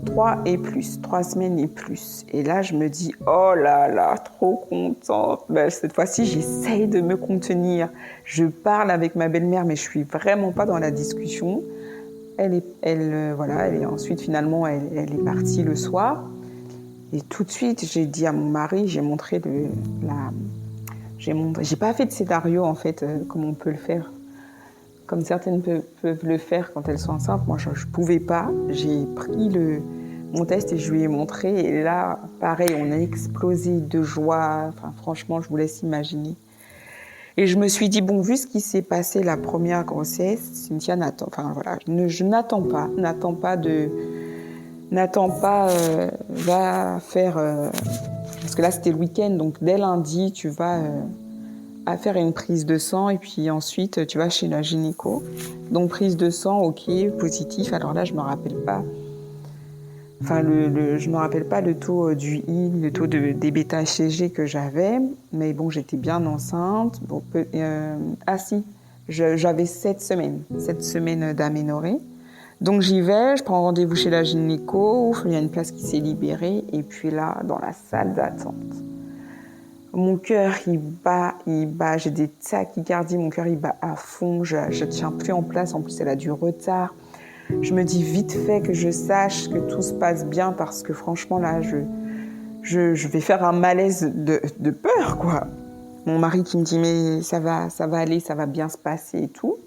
3 et plus, 3 semaines et plus. Et là, je me dis, oh là là, trop contente. Ben, cette fois-ci, j'essaye de me contenir. Je parle avec ma belle-mère, mais je suis vraiment pas dans la discussion. Ensuite, finalement, elle est partie le soir. Et tout de suite, j'ai dit à mon mari, j'ai pas fait de scénario, en fait, comme on peut le faire. Comme certaines peuvent le faire quand elles sont enceintes, moi je ne pouvais pas. J'ai pris mon test et je lui ai montré. Et là, pareil, on a explosé de joie. Enfin, franchement, je vous laisse imaginer. Et je me suis dit, bon, vu ce qui s'est passé la première grossesse, Cynthia va faire... parce que là, c'était le week-end, donc dès lundi, tu vas... à faire une prise de sang et puis ensuite tu vas chez la gynéco. Donc prise de sang, ok, positif. Alors là, je me rappelle pas. Enfin, je me rappelle pas le taux du I, le taux des bêta-HCG que j'avais, mais bon, j'étais bien enceinte. Bon, si, j'avais 7 semaines d'aménorrhée. Donc j'y vais, je prends rendez-vous chez la gynéco, il y a une place qui s'est libérée, et puis là, dans la salle d'attente, mon cœur, il bat, j'ai des tachycardies, mon cœur, il bat à fond, je tiens plus en place, en plus, elle a du retard. Je me dis vite fait que je sache que tout se passe bien, parce que franchement, là, je vais faire un malaise de peur, quoi. Mon mari qui me dit, mais ça va aller, ça va bien se passer et tout.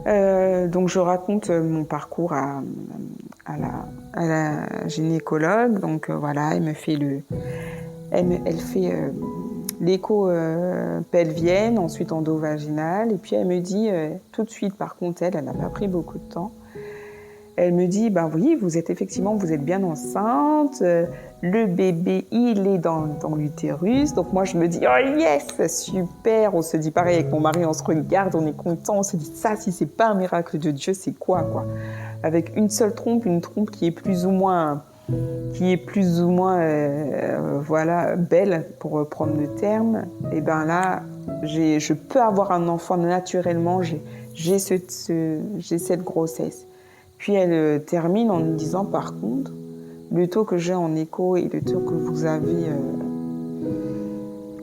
Donc je raconte mon parcours à la gynécologue. Donc voilà, elle me fait elle fait l'écho pelvienne, ensuite endovaginale, et puis elle me dit tout de suite, par contre elle n'a pas pris beaucoup de temps, elle me dit, ben oui, vous êtes bien enceinte, le bébé il est dans l'utérus. Donc moi je me dis, oh yes, super, on se dit pareil avec mon mari, on se regarde, on est content, on se dit, ça si c'est pas un miracle de Dieu, c'est quoi. Avec une seule trompe, une trompe qui est plus ou moins voilà, belle, pour reprendre le terme, et ben là, je peux avoir un enfant naturellement, j'ai cette grossesse. Puis elle termine en me disant, par contre, le taux que j'ai en écho et le taux que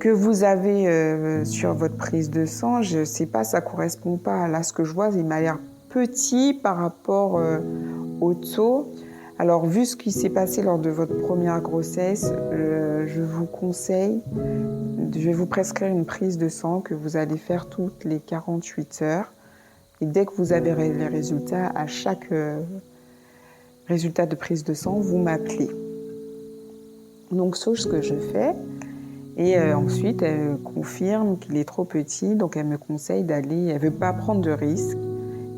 vous avez sur votre prise de sang, je sais pas, ça correspond pas. Là, ce que je vois, il m'a l'air petit par rapport au taux. Alors, vu ce qui s'est passé lors de votre première grossesse, je vous conseille, je vais vous prescrire une prise de sang que vous allez faire toutes les 48 heures. Et dès que vous avez les résultats, à chaque résultat de prise de sang, vous m'appelez. Donc, c'est ce que je fais. Et ensuite, elle confirme qu'il est trop petit, donc elle me conseille d'aller. Elle ne veut pas prendre de risques.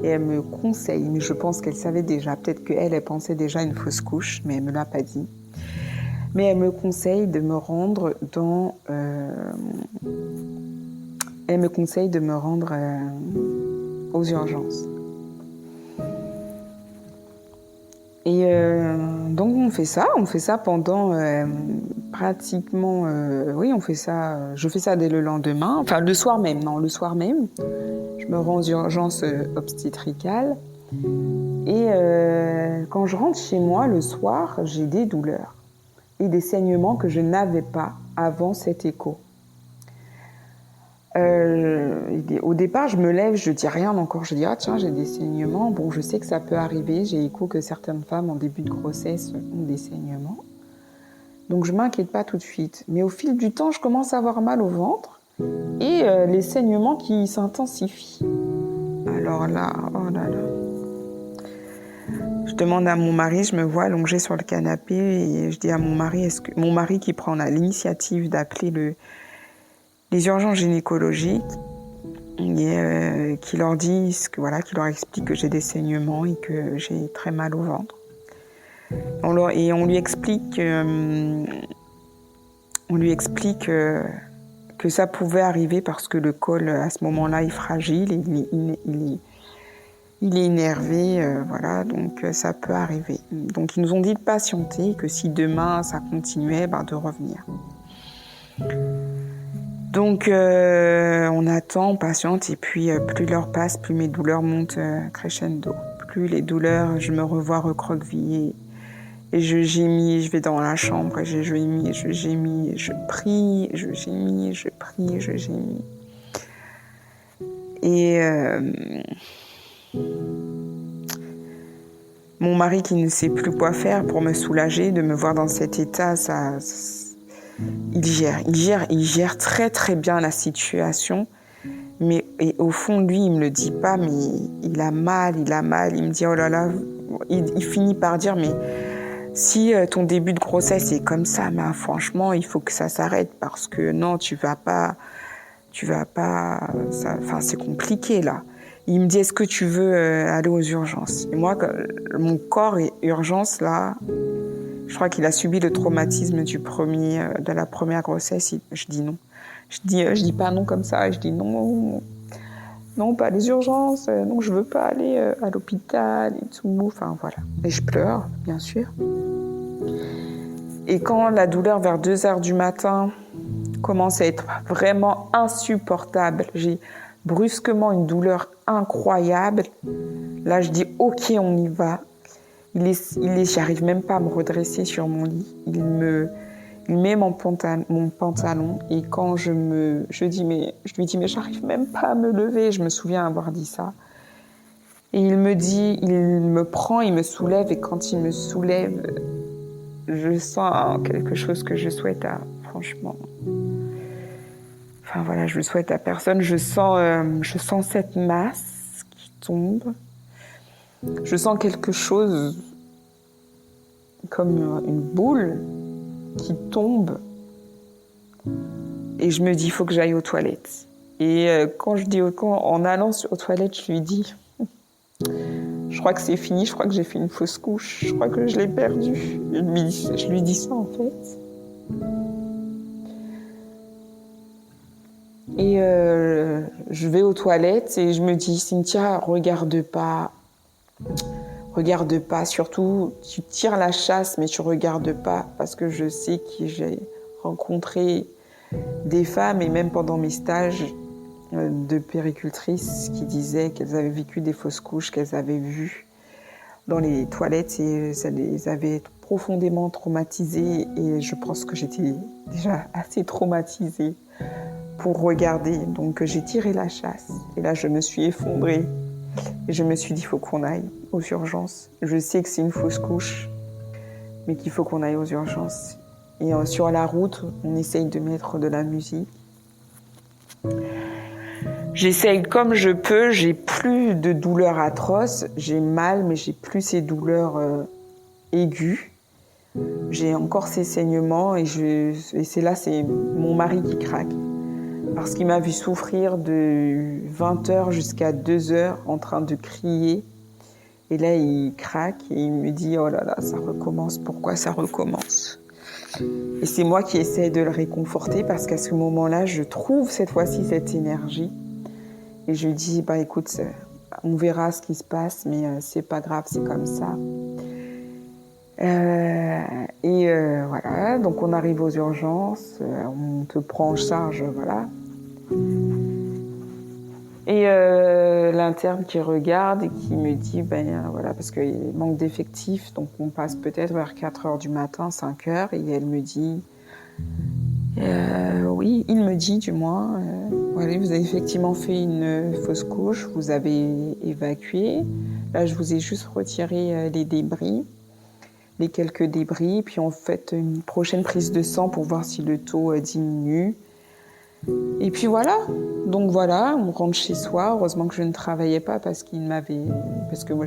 Et elle me conseille, mais je pense qu'elle savait déjà, peut-être qu'elle pensait déjà à une fausse couche, mais elle ne me l'a pas dit. Mais elle me conseille de me rendre aux urgences. Et donc on fait ça pendant pratiquement, on fait ça, je fais ça dès le lendemain, enfin le soir même, je me rends aux urgences obstétricales, et quand je rentre chez moi le soir, j'ai des douleurs et des saignements que je n'avais pas avant cet écho. Au départ, je me lève, je dis rien encore, je dis tiens, j'ai des saignements. Bon, je sais que ça peut arriver, j'ai écho que certaines femmes en début de grossesse ont des saignements. Donc je m'inquiète pas tout de suite. Mais au fil du temps, je commence à avoir mal au ventre et les saignements qui s'intensifient. Alors là, oh là là. Je demande à mon mari, je me vois allongée sur le canapé et je dis à mon mari, mon mari qui prend l'initiative d'appeler les urgences gynécologiques, et qui leur disent qui leur explique que j'ai des saignements et que j'ai très mal au ventre. On lui explique que ça pouvait arriver parce que le col à ce moment-là est fragile, il est énervé, donc ça peut arriver. Donc ils nous ont dit de patienter, que si demain ça continuait, de revenir. Donc on attend, on patiente, et puis plus l'heure passe, plus mes douleurs montent crescendo. Plus les douleurs, je me revois recroquevillée et je gémis, je vais dans la chambre et je gémis, je prie, je gémis, je prie, je gémis. Et mon mari qui ne sait plus quoi faire pour me soulager, de me voir dans cet état, il gère très très bien la situation, mais au fond lui il me le dit pas, mais il a mal, il me dit oh là là, il finit par dire mais si ton début de grossesse est comme ça, mais franchement il faut que ça s'arrête parce que non tu vas pas, c'est compliqué là. Il me dit est-ce que tu veux aller aux urgences? Et moi mon corps est urgence là. Je crois qu'il a subi le traumatisme de la première grossesse. Je dis non. Je dis pas non comme ça. Je dis non. non, pas les urgences, non, je veux pas aller à l'hôpital et tout. Enfin, voilà. Et je pleure, bien sûr. Et quand la douleur vers 2h du matin commence à être vraiment insupportable, j'ai brusquement une douleur incroyable, là je dis ok, on y va. J'arrive même pas à me redresser sur mon lit. Il met mon pantalon et quand je lui dis mais j'arrive même pas à me lever. Je me souviens avoir dit ça. Et il me prend, il me soulève et quand il me soulève, je sens quelque chose que je souhaite franchement. Enfin voilà, je le souhaite à personne. Je sens cette masse qui tombe. Je sens quelque chose comme une boule qui tombe. Et je me dis, il faut que j'aille aux toilettes. Et en allant aux toilettes, je lui dis, je crois que c'est fini, je crois que j'ai fait une fausse couche, je crois que je l'ai perdue. Je lui dis ça en fait. Et je vais aux toilettes et je me dis, Cynthia, regarde pas, surtout tu tires la chasse mais tu regardes pas parce que je sais que j'ai rencontré des femmes et même pendant mes stages de puéricultrices qui disaient qu'elles avaient vécu des fausses couches, qu'elles avaient vues dans les toilettes et ça les avait profondément traumatisées et je pense que j'étais déjà assez traumatisée pour regarder. Donc j'ai tiré la chasse et là je me suis effondrée et je me suis dit il faut qu'on aille aux urgences. Je sais que c'est une fausse couche mais qu'il faut qu'on aille aux urgences. Et sur la route, on essaye de mettre de la musique. J'essaye comme je peux, j'ai plus de douleurs atroces, j'ai mal, mais j'ai plus ces douleurs aiguës. J'ai encore ces saignements et c'est mon mari qui craque. Parce qu'il m'a vu souffrir de 20h jusqu'à 2h en train de crier. Et là, il craque et il me dit « Oh là là, ça recommence, pourquoi ça recommence ?» Et c'est moi qui essaie de le réconforter parce qu'à ce moment-là, je trouve cette fois-ci cette énergie. Et je lui dis, bah écoute, on verra ce qui se passe, mais c'est pas grave, c'est comme ça. Voilà, donc on arrive aux urgences, on te prend en charge, voilà. Et l'interne qui regarde et qui me dit, voilà, parce qu'il manque d'effectifs, donc on passe peut-être vers 4h du matin, 5h, et elle me dit, oui, il me dit du moins, voilà, vous avez effectivement fait une fausse couche, vous avez évacué, là je vous ai juste retiré les débris, les quelques débris, puis on fait une prochaine prise de sang pour voir si le taux diminue. Et puis voilà, donc voilà, on rentre chez soi. Heureusement que je ne travaillais pas parce que moi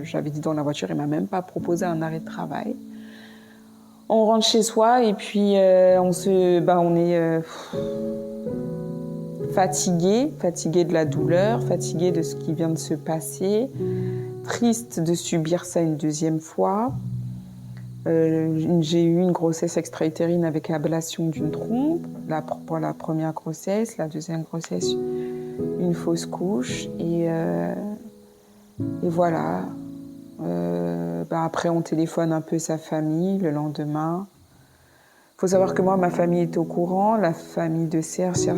j'avais dit dans la voiture, il m'a même pas proposé un arrêt de travail. On rentre chez soi et puis on est fatigué de la douleur, fatigué de ce qui vient de se passer, triste de subir ça une deuxième fois. J'ai eu une grossesse extra-utérine avec ablation d'une trompe, pour la première grossesse, la deuxième grossesse, une fausse couche, et voilà. Après, on téléphone un peu sa famille le lendemain. Il faut savoir que moi, ma famille est au courant, la famille de Serge, c'est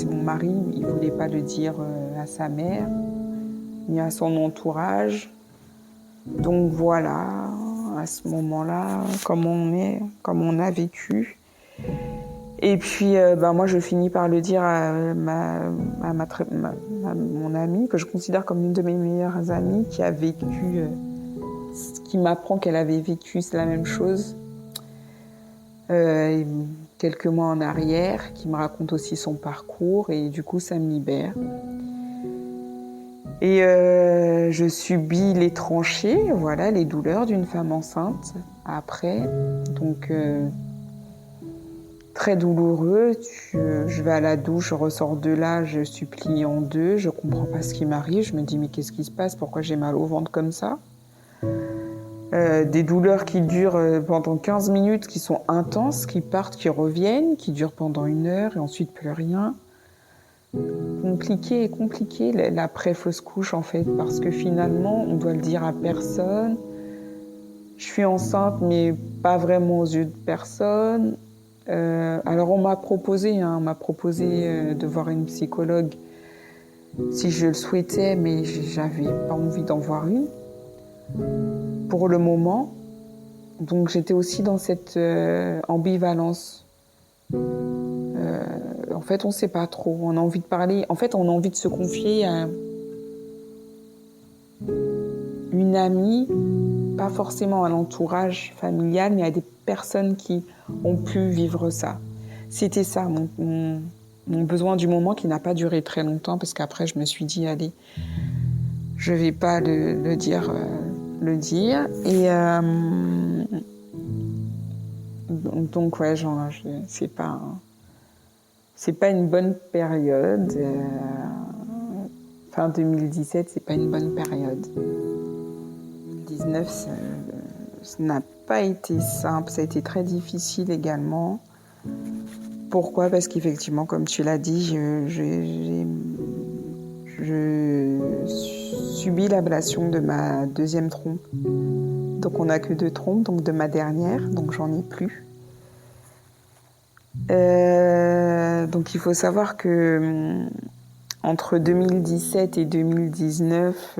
mon mari, il ne voulait pas le dire à sa mère, ni à son entourage. Donc voilà. À ce moment-là, comme on a vécu. Et puis, moi, je finis par le dire à mon amie, que je considère comme une de mes meilleures amies, qui a vécu, qui m'apprend qu'elle avait vécu la même chose quelques mois en arrière, qui me raconte aussi son parcours, et du coup, ça me libère. Et je subis les tranchées, voilà, les douleurs d'une femme enceinte après. Donc, très douloureux. Je vais à la douche, je ressors de là, je suis pliée en deux, je comprends pas ce qui m'arrive. Je me dis, mais qu'est-ce qui se passe? Pourquoi j'ai mal au ventre comme ça? Des douleurs qui durent pendant 15 minutes, qui sont intenses, qui partent, qui reviennent, qui durent pendant 1 heure et ensuite plus rien. compliqué l'après-fausse couche, en fait, parce que finalement, on doit le dire à personne. Je suis enceinte, mais pas vraiment aux yeux de personne. Alors, on m'a proposé de voir une psychologue si je le souhaitais, mais j'avais pas envie d'en voir une pour le moment. Donc, j'étais aussi dans cette ambivalence. En fait, on ne sait pas trop. On a envie de parler. En fait, on a envie de se confier à une amie, pas forcément à l'entourage familial, mais à des personnes qui ont pu vivre ça. C'était ça, mon besoin du moment, qui n'a pas duré très longtemps, parce qu'après, je me suis dit, allez, je ne vais pas le dire. Et donc, ouais, c'est pas une bonne période. Fin 2017, c'est pas une bonne période. 2019, ça n'a pas été simple, ça a été très difficile également. Pourquoi ? Parce qu'effectivement, comme tu l'as dit, je subis l'ablation de ma deuxième trompe. Donc on n'a que 2 trompes, donc de ma dernière, donc j'en ai plus. Donc il faut savoir que entre 2017 et 2019,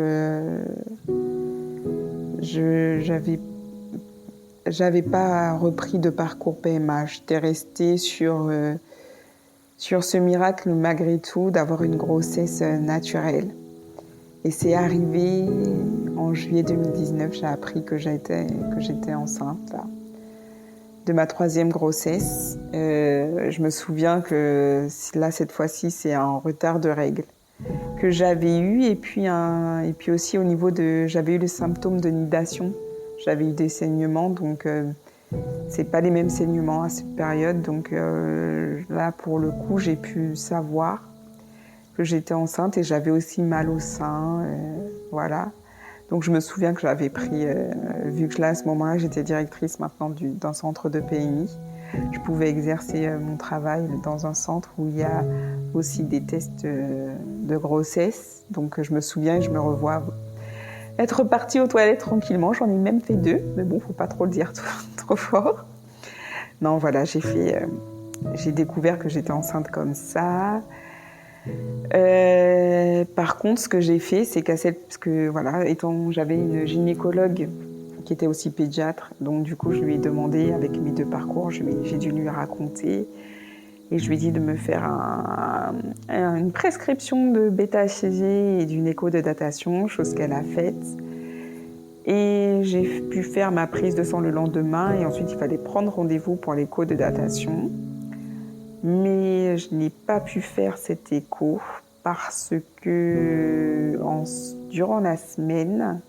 j'avais pas repris de parcours PMA. J'étais restée sur ce miracle malgré tout d'avoir une grossesse naturelle. Et c'est arrivé en juillet 2019, j'ai appris que j'étais enceinte là, de ma 3e grossesse. Je me souviens que là, cette fois-ci, c'est un retard de règles que j'avais eu. Et puis aussi au niveau j'avais eu le symptôme de nidation. J'avais eu des saignements, donc c'est pas les mêmes saignements à cette période. Donc là, pour le coup, j'ai pu savoir que j'étais enceinte et j'avais aussi mal au sein, voilà. Donc je me souviens que j'avais pris, vu que là à ce moment-là j'étais directrice maintenant d'un centre de PMI, je pouvais exercer mon travail dans un centre où il y a aussi des tests de grossesse. Donc je me souviens et je me revois être partie aux toilettes tranquillement. J'en ai même fait 2, mais bon, faut pas trop le dire trop fort. Non, voilà, j'ai découvert que j'étais enceinte comme ça. Par contre, ce que j'ai fait, c'est parce que voilà, j'avais une gynécologue qui était aussi pédiatre, donc du coup, je lui ai demandé avec mes 2 parcours, j'ai dû lui raconter et je lui ai dit de me faire une prescription de bêta-HCG et d'une écho de datation, chose qu'elle a faite. Et j'ai pu faire ma prise de sang le lendemain et ensuite il fallait prendre rendez-vous pour l'écho de datation. Mais je n'ai pas pu faire cet écho parce que durant la semaine,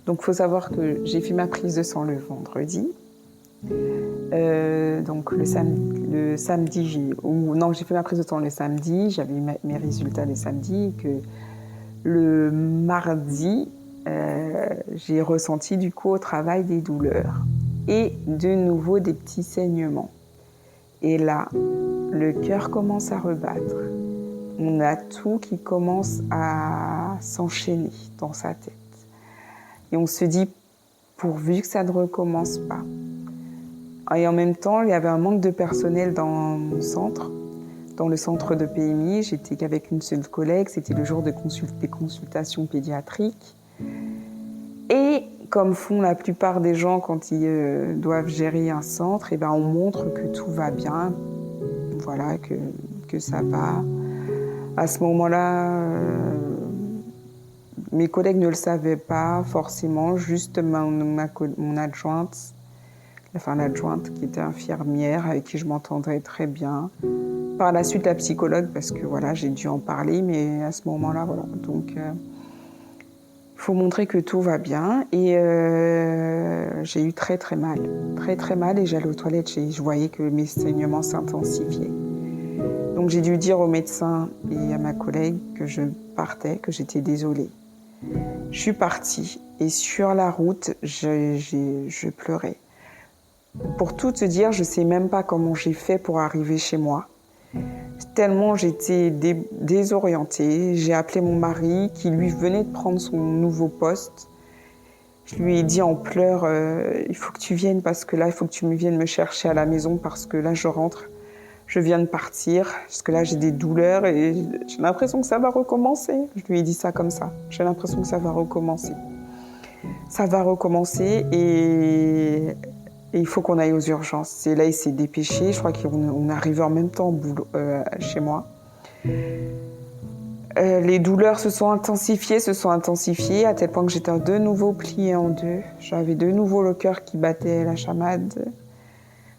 donc il faut savoir que j'ai fait ma prise de sang le vendredi. Donc le samedi, j'ai fait ma prise de sang le samedi, j'avais eu mes résultats le samedi, et que le mardi, j'ai ressenti du coup au travail des douleurs et de nouveau des petits saignements. Et là, le cœur commence à rebattre. On a tout qui commence à s'enchaîner dans sa tête. Et on se dit, pourvu que ça ne recommence pas. Et en même temps, il y avait un manque de personnel dans mon centre, dans le centre de PMI. J'étais qu'avec une seule collègue, c'était le jour des consultations pédiatriques. Et comme font la plupart des gens quand ils doivent gérer un centre, et ben on montre que tout va bien, voilà, que ça va. À ce moment-là, mes collègues ne le savaient pas forcément, juste mon adjointe, l'adjointe qui était infirmière, avec qui je m'entendais très bien. Par la suite, la psychologue, parce que voilà, j'ai dû en parler, mais à ce moment-là, voilà. Donc, il faut montrer que tout va bien. Et j'ai eu très très mal, et j'allais aux toilettes, je voyais que mes saignements s'intensifiaient. Donc j'ai dû dire au médecin et à ma collègue que je partais, que j'étais désolée. Je suis partie et sur la route, je pleurais. Pour tout te dire, je ne sais même pas comment j'ai fait pour arriver chez moi. Tellement j'étais désorientée. J'ai appelé mon mari qui lui venait de prendre son nouveau poste. Je lui ai dit en pleurs, il faut que tu viennes parce que là, il faut que tu viennes me chercher à la maison parce que là, je rentre. Je viens de partir parce que là, j'ai des douleurs et j'ai l'impression que ça va recommencer. Je lui ai dit ça comme ça. J'ai l'impression que ça va recommencer. Ça va recommencer et il faut qu'on aille aux urgences. Et là, il s'est dépêché. Je crois qu'on est arrivé en même temps chez moi. Les douleurs se sont intensifiées à tel point que j'étais de nouveau pliée en deux. J'avais de nouveau le cœur qui battait la chamade.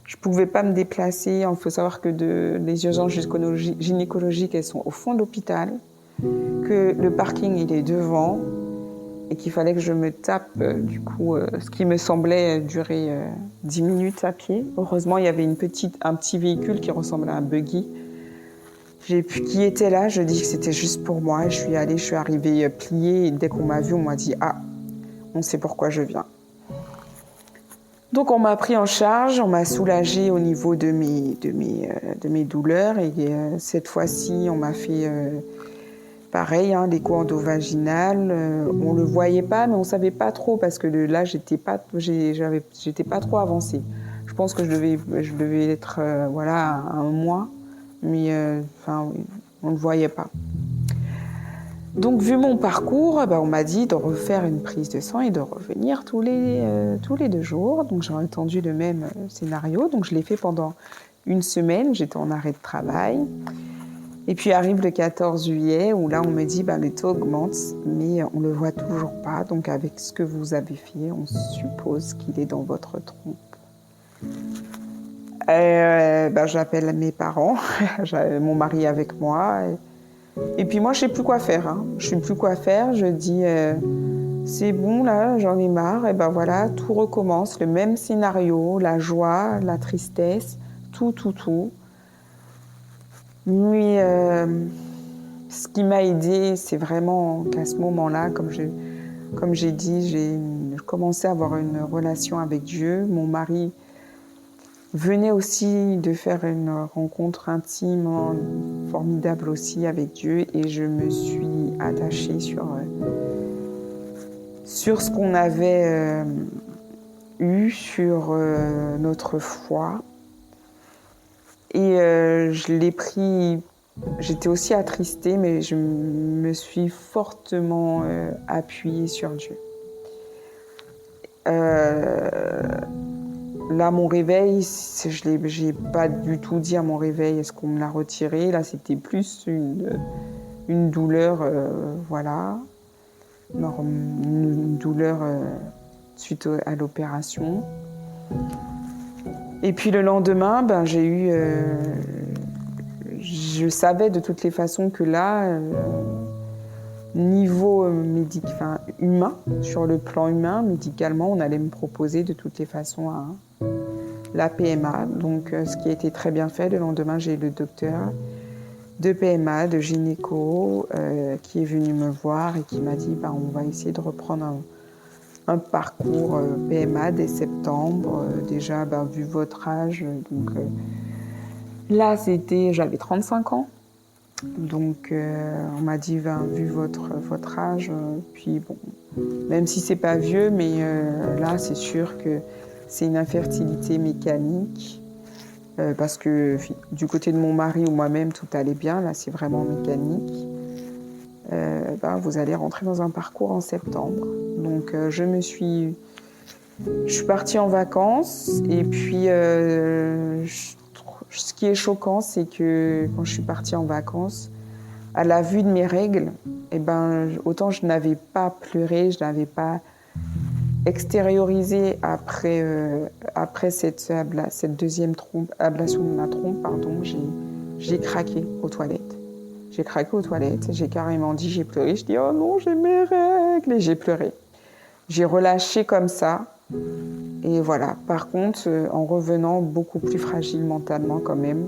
Je ne pouvais pas me déplacer. Il faut savoir que les urgences gynécologiques, elles sont au fond de l'hôpital, que le parking, il est devant et qu'il fallait que je me tape, ce qui me semblait durer 10 minutes à pied. Heureusement, il y avait un petit véhicule qui ressemblait à un buggy. Qui était là, je dis que c'était juste pour moi. Je suis arrivée pliée et dès qu'on m'a vue, on m'a dit « Ah, on sait pourquoi je viens ». Donc on m'a pris en charge, on m'a soulagée au niveau de mes douleurs et cette fois-ci, on m'a fait pareil, l'écho endovaginal. On le voyait pas, mais on savait pas trop parce que là, j'étais pas trop avancée. Je pense que je devais être à 1 mois. Mais on ne le voyait pas. Donc, vu mon parcours, on m'a dit de refaire une prise de sang et de revenir tous les 2 jours. Donc, j'ai entendu le même scénario. Donc, je l'ai fait pendant 1 semaine. J'étais en arrêt de travail. Et puis, arrive le 14 juillet où là, on me dit le taux augmente, mais on ne le voit toujours pas. Donc, avec ce que vous avez fait, on suppose qu'il est dans votre trompe. J'appelle mes parents, j'avais mon mari avec moi. Et puis moi, je ne sais plus quoi faire. Je ne sais plus quoi faire. Je dis, c'est bon, là, j'en ai marre. Et voilà, tout recommence. Le même scénario, la joie, la tristesse, tout. Mais ce qui m'a aidée, c'est vraiment qu'à ce moment-là, comme j'ai dit, j'ai commencé à avoir une relation avec Dieu. Mon mari venait aussi de faire une rencontre intime formidable aussi avec Dieu et je me suis attachée sur ce qu'on avait eu, sur notre foi. Et je l'ai pris, j'étais aussi attristée, mais je me suis fortement appuyée sur Dieu. Là, mon réveil, j'ai pas du tout dit à mon réveil est-ce qu'on me l'a retiré. Là, c'était plus une douleur, une douleur suite à l'opération. Et puis le lendemain, j'ai eu, je savais de toutes les façons que là, niveau humain, sur le plan humain, médicalement, on allait me proposer de toutes les façons la PMA. Donc, ce qui a été très bien fait, le lendemain, j'ai eu le docteur de PMA, de gynéco, qui est venu me voir et qui m'a dit on va essayer de reprendre un parcours PMA dès septembre. Déjà, vu votre âge, donc là, j'avais 35 ans. Donc, on m'a dit, vu votre âge, puis bon, même si c'est pas vieux, mais là, c'est sûr que c'est une infertilité mécanique, parce que du côté de mon mari ou moi-même, tout allait bien. Là, c'est vraiment mécanique. Vous allez rentrer dans un parcours en septembre. Donc, je suis partie en vacances, et puis ce qui est choquant, c'est que quand je suis partie en vacances, à la vue de mes règles, autant je n'avais pas pleuré, je n'avais pas extériorisé après cette deuxième ablation de ma trompe, j'ai craqué aux toilettes. J'ai craqué aux toilettes, j'ai carrément dit, j'ai pleuré, je dis oh non, j'ai mes règles, et j'ai pleuré. J'ai relâché comme ça. Et voilà, par contre, en revenant beaucoup plus fragile mentalement quand même.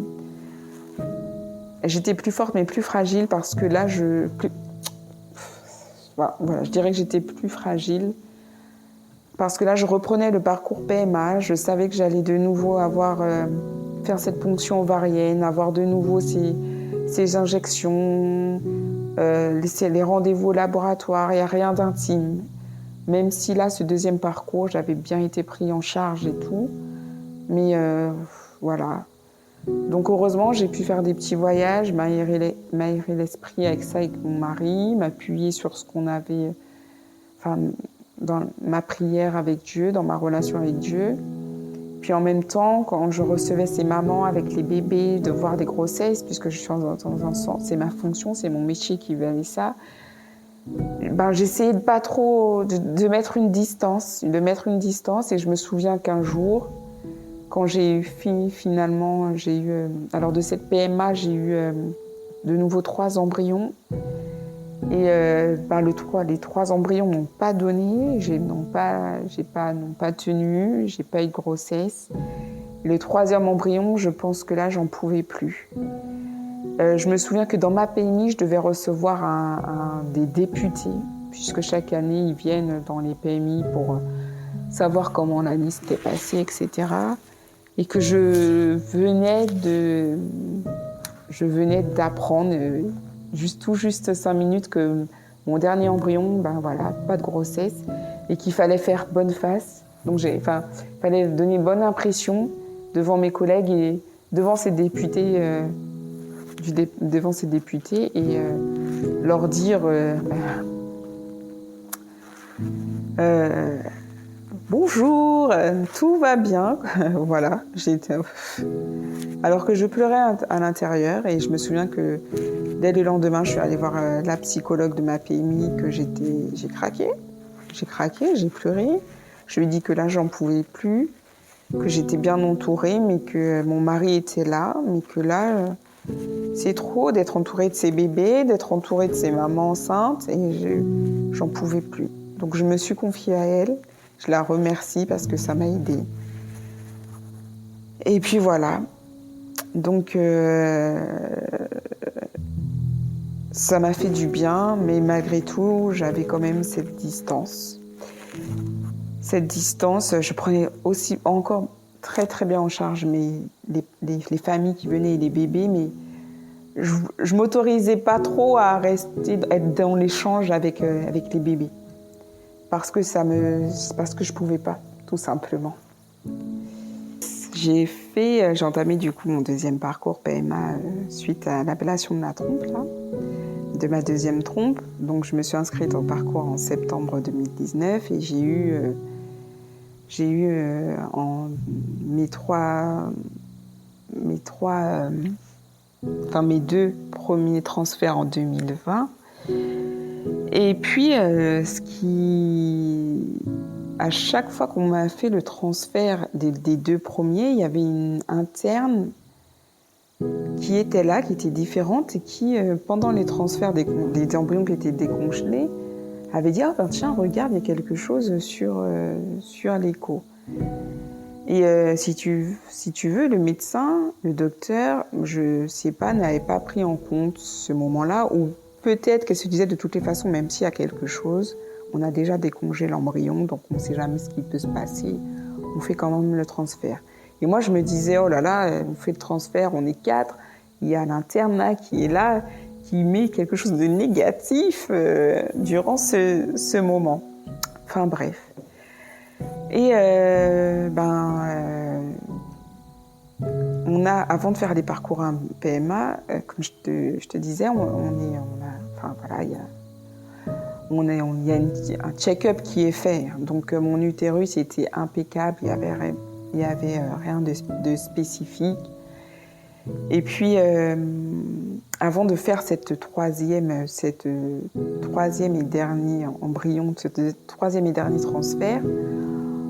J'étais plus forte mais plus fragile parce que là, je dirais que j'étais plus fragile parce que là, je reprenais le parcours PMA. Je savais que j'allais de nouveau faire cette ponction ovarienne, avoir de nouveau ces injections, les rendez-vous au laboratoire, il n'y a rien d'intime. Même si là, ce deuxième parcours, j'avais bien été pris en charge et tout. Mais voilà. Donc heureusement, j'ai pu faire des petits voyages, m'aérer l'esprit avec ça, avec mon mari, m'appuyer sur ce qu'on avait, dans ma prière avec Dieu, dans ma relation avec Dieu. Puis en même temps, quand je recevais ces mamans avec les bébés, de voir des grossesses, puisque je suis dans un sens, c'est ma fonction, c'est mon métier qui veut aller ça, j'essayais de pas trop, de mettre une distance, et je me souviens qu'un jour, quand j'ai eu finalement, alors de cette PMA, j'ai eu de nouveau 3 embryons. Et les 3 embryons n'ont pas donné, n'ont pas tenu, j'ai pas eu de grossesse. Le 3e embryon, je pense que là, j'en pouvais plus. Je me souviens que dans ma PMI, je devais recevoir des députés, puisque chaque année, ils viennent dans les PMI pour savoir comment la liste est passée, etc. Et que je venais d'apprendre, tout juste 5 minutes, que mon dernier embryon, pas de grossesse, et qu'il fallait faire bonne face. Donc il fallait donner bonne impression devant mes collègues et devant ces députés, et leur dire bonjour, tout va bien. Voilà, alors que je pleurais à l'intérieur, et je me souviens que dès le lendemain, je suis allée voir la psychologue de ma PMI, que j'ai craqué, j'ai pleuré. Je lui ai dit que là, j'en pouvais plus, que j'étais bien entourée, mais que mon mari était là, mais que là, c'est trop d'être entourée de ces bébés, d'être entourée de ces mamans enceintes, et j'en pouvais plus. Donc je me suis confiée à elle. Je la remercie parce que ça m'a aidée. Et puis voilà. Donc ça m'a fait du bien, mais malgré tout, j'avais quand même cette distance. Je prenais aussi encore très très bien en charge les familles qui venaient et les bébés, mais je m'autorisais pas trop à être dans l'échange avec les bébés. Parce que je pouvais pas, tout simplement. J'ai entamé du coup mon 2e parcours PMA suite à l'appellation de ma trompe, de ma 2e trompe. Donc je me suis inscrite au parcours en septembre 2019, et j'ai eu mes 2 premiers transferts en 2020. Et puis, à chaque fois qu'on m'a fait le transfert des 2 premiers, il y avait une interne qui était là, qui était différente, et qui, pendant les transferts des embryons qui étaient décongelés, avait dit « Ah, tiens, regarde, il y a quelque chose sur l'écho ». Et si tu veux, le médecin, le docteur, je sais pas, n'avait pas pris en compte ce moment-là, ou peut-être qu'elle se disait de toutes les façons, même s'il y a quelque chose, on a déjà décongelé l'embryon, donc on ne sait jamais ce qui peut se passer, on fait quand même le transfert. Et moi, je me disais, oh là là, on fait le transfert, on est 4, il y a l'interne là qui est là, qui met quelque chose de négatif durant ce moment. Enfin bref. Et avant de faire des parcours PMA, comme je te disais, il y a un check-up qui est fait. Donc mon utérus était impeccable, il y avait rien de spécifique. Et puis avant de faire cette troisième et dernier embryon, ce 3e et dernier transfert,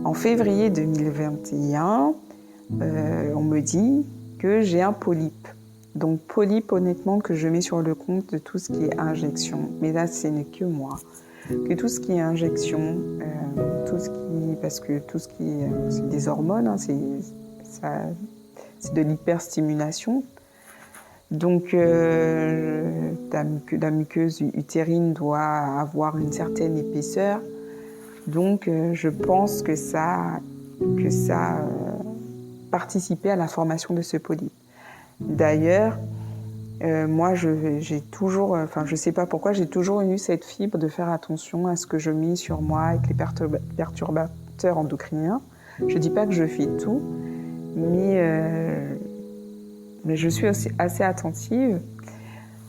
en février 2021, on me dit que j'ai un polype. Donc polype, honnêtement, que je mets sur le compte de tout ce qui est injection. Mais là, ce n'est que moi. Que tout ce qui est injection, c'est des hormones, hein, c'est de l'hyperstimulation. Donc la muqueuse utérine doit avoir une certaine épaisseur. Donc je pense que ça participait à la formation de ce polype. D'ailleurs, moi, j'ai toujours, je sais pas pourquoi, j'ai toujours eu cette fibre de faire attention à ce que je mets sur moi avec les perturbateurs endocriniens. Je dis pas que je fais tout, mais je suis aussi assez attentive.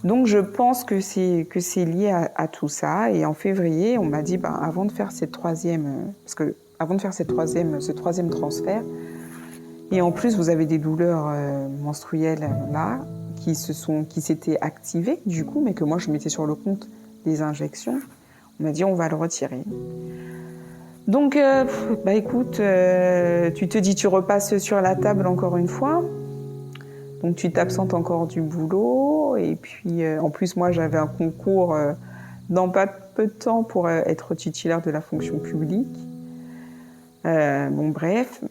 Donc je pense que c'est lié à tout ça. Et en février, on m'a dit, avant de faire ce troisième transfert, et en plus vous avez des douleurs menstruelles là, qui s'étaient activées du coup, mais que moi je mettais sur le compte des injections, on m'a dit on va le retirer. Donc écoute, tu te dis tu repasses sur la table encore une fois. Donc tu t'absentes encore du boulot, et puis en plus moi j'avais un concours dans pas peu de temps pour être titulaire de la fonction publique. Bref,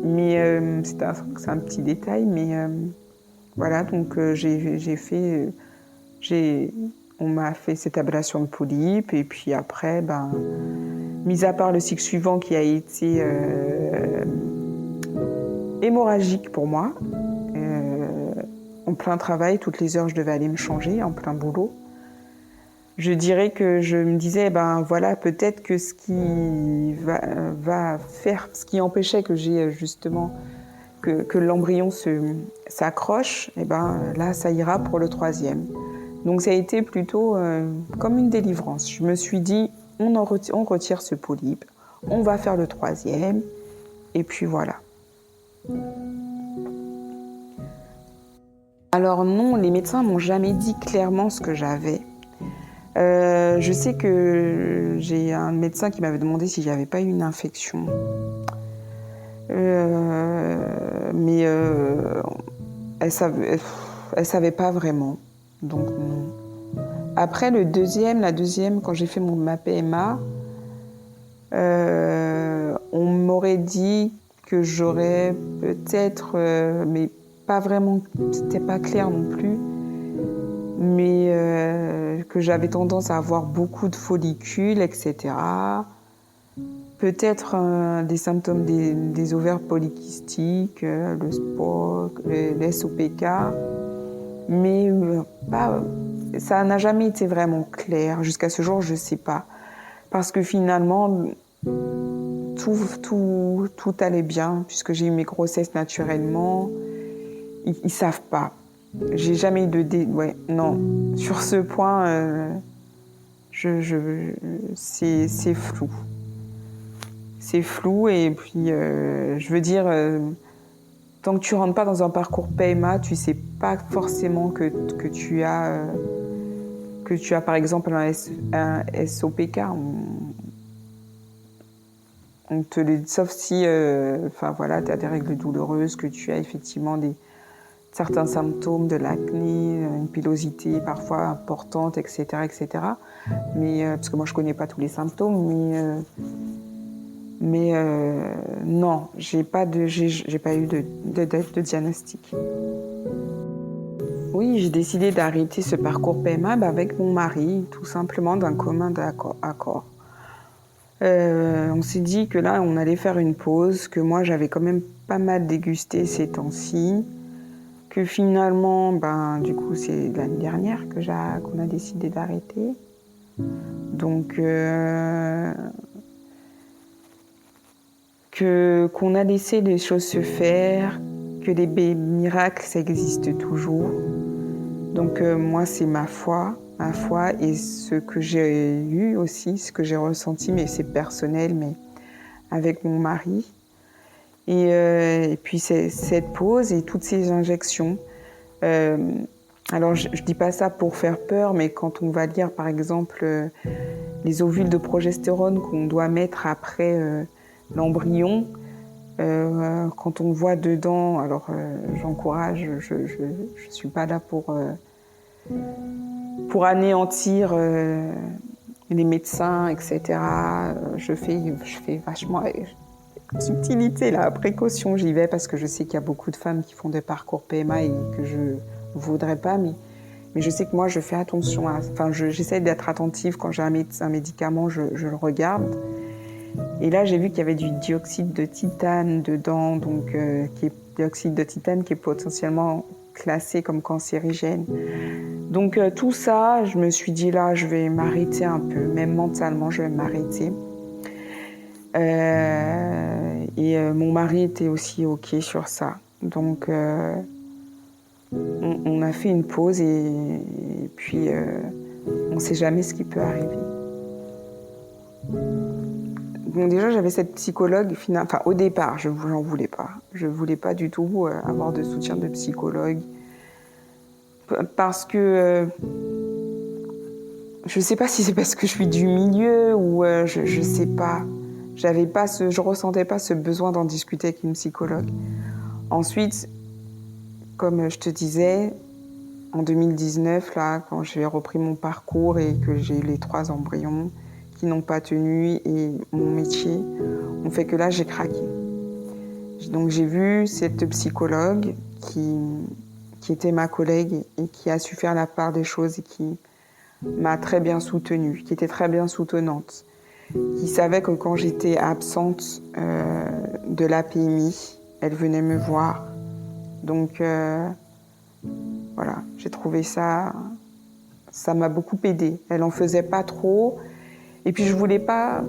mais c'est un petit détail, mais voilà, donc on m'a fait cette ablation de polype, et puis après, mis à part le cycle suivant qui a été hémorragique pour moi, en plein travail, toutes les heures je devais aller me changer, en plein boulot. Je dirais que je me disais, voilà, peut-être que ce qui va faire, ce qui empêchait que j'ai justement, que l'embryon s'accroche, là, ça ira pour le troisième. Donc ça a été plutôt comme une délivrance. Je me suis dit, on retire ce polype, on va faire le troisième, et puis voilà. Alors non, les médecins m'ont jamais dit clairement ce que j'avais. Je sais que j'ai un médecin qui m'avait demandé si j'avais pas eu une infection. Mais elle savait pas vraiment. Donc non. Après la deuxième, quand j'ai fait ma PMA, on m'aurait dit que j'aurais peut-être, mais pas vraiment, c'était pas clair non plus, mais que j'avais tendance à avoir beaucoup de follicules, etc. Peut-être des symptômes des ovaires polykystiques, le SPOC, le SOPK, mais ça n'a jamais été vraiment clair. Jusqu'à ce jour, je ne sais pas. Parce que finalement, tout allait bien, puisque j'ai eu mes grossesses naturellement. Ils ne savent pas. J'ai jamais eu non. Sur ce point, c'est flou. C'est flou, et puis je veux dire, tant que tu rentres pas dans un parcours PMA, tu sais pas forcément que tu as par exemple un SOPK. On te le dit, sauf si tu as des règles douloureuses, que tu as effectivement certains symptômes de l'acné, une pilosité parfois importante, etc. Mais, parce que moi, je connais pas tous les symptômes, mais non, j'ai pas eu de diagnostic. Oui, j'ai décidé d'arrêter ce parcours PMA avec mon mari, tout simplement d'un commun accord. On s'est dit que là, on allait faire une pause, que moi, j'avais quand même pas mal dégusté ces temps-ci, que finalement, du coup, c'est l'année dernière qu'on a décidé d'arrêter. Donc, qu'on a laissé les choses se faire, que les miracles, ça existe toujours. Donc, moi, c'est ma foi, et ce que j'ai eu aussi, ce que j'ai ressenti, mais c'est personnel, mais avec mon mari. Et puis cette pause et toutes ces injections. Alors je dis pas ça pour faire peur, mais quand on va lire par exemple les ovules de progestérone qu'on doit mettre après l'embryon, quand on voit dedans, alors j'encourage, je suis pas là pour anéantir les médecins, etc. Je fais vachement subtilité, la précaution, j'y vais parce que je sais qu'il y a beaucoup de femmes qui font des parcours PMA et que je ne voudrais pas, mais je sais que moi je fais attention j'essaie d'être attentive quand j'ai un médicament, je le regarde. Et là j'ai vu qu'il y avait du dioxyde de titane dedans, donc dioxyde de titane qui est potentiellement classé comme cancérigène. Donc tout ça, je me suis dit là, je vais m'arrêter un peu, même mentalement, je vais m'arrêter. Mon mari était aussi OK sur ça. Donc on a fait une pause et puis on ne sait jamais ce qui peut arriver. Bon, déjà, j'avais cette psychologue, enfin, au départ, j'en voulais pas. Je voulais pas du tout avoir de soutien de psychologue. Parce que je sais pas si c'est parce que je suis du milieu ou je sais pas. Je ressentais pas ce besoin d'en discuter avec une psychologue. Ensuite, comme je te disais, en 2019, là, quand j'ai repris mon parcours et que j'ai eu les 3 embryons qui n'ont pas tenu et mon métier ont fait que là, j'ai craqué. Donc j'ai vu cette psychologue qui était ma collègue et qui a su faire la part des choses et qui m'a très bien soutenue, qui était très bien soutenante, qui savait que quand j'étais absente de la PMI, elle venait me voir. Donc voilà, j'ai trouvé ça m'a beaucoup aidée. Elle en faisait pas trop. Et puis je voulais pas,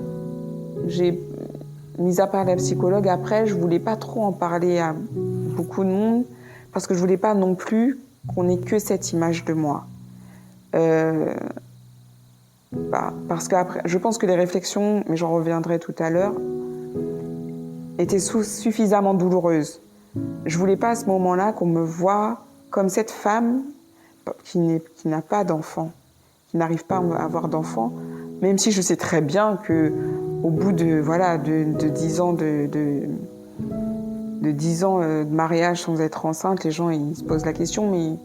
mis à part la psychologue, après, je voulais pas trop en parler à beaucoup de monde parce que je voulais pas non plus qu'on ait que cette image de moi. Parce qu'après, je pense que les réflexions, mais j'en reviendrai tout à l'heure, étaient suffisamment douloureuses. Je voulais pas à ce moment-là qu'on me voie comme cette femme qui n'a pas d'enfant, qui n'arrive pas à avoir d'enfant, même si je sais très bien que au bout de 10 ans de 10 ans de mariage sans être enceinte, les gens ils se posent la question, mais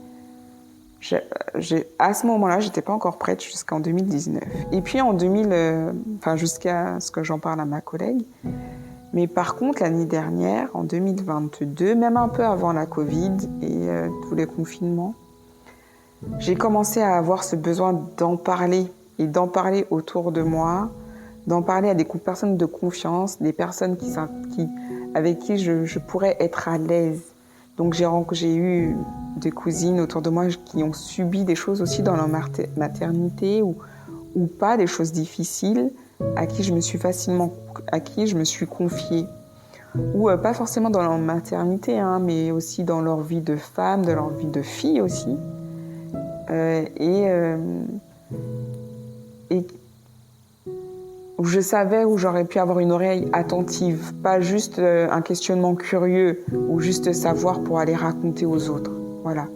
à ce moment-là, j'étais pas encore prête jusqu'en 2019. Et puis jusqu'à ce que j'en parle à ma collègue. Mais par contre, l'année dernière, en 2022, même un peu avant la Covid et tous les confinements, j'ai commencé à avoir ce besoin d'en parler et d'en parler autour de moi, d'en parler à des personnes de confiance, des personnes avec qui je pourrais être à l'aise. Donc j'ai eu des cousines autour de moi qui ont subi des choses aussi dans leur maternité ou pas, des choses difficiles, à qui je me suis confiée. Ou pas forcément dans leur maternité, mais aussi dans leur vie de femme, dans leur vie de fille aussi. Et où je savais où j'aurais pu avoir une oreille attentive, pas juste un questionnement curieux ou juste savoir pour aller raconter aux autres. Voilà.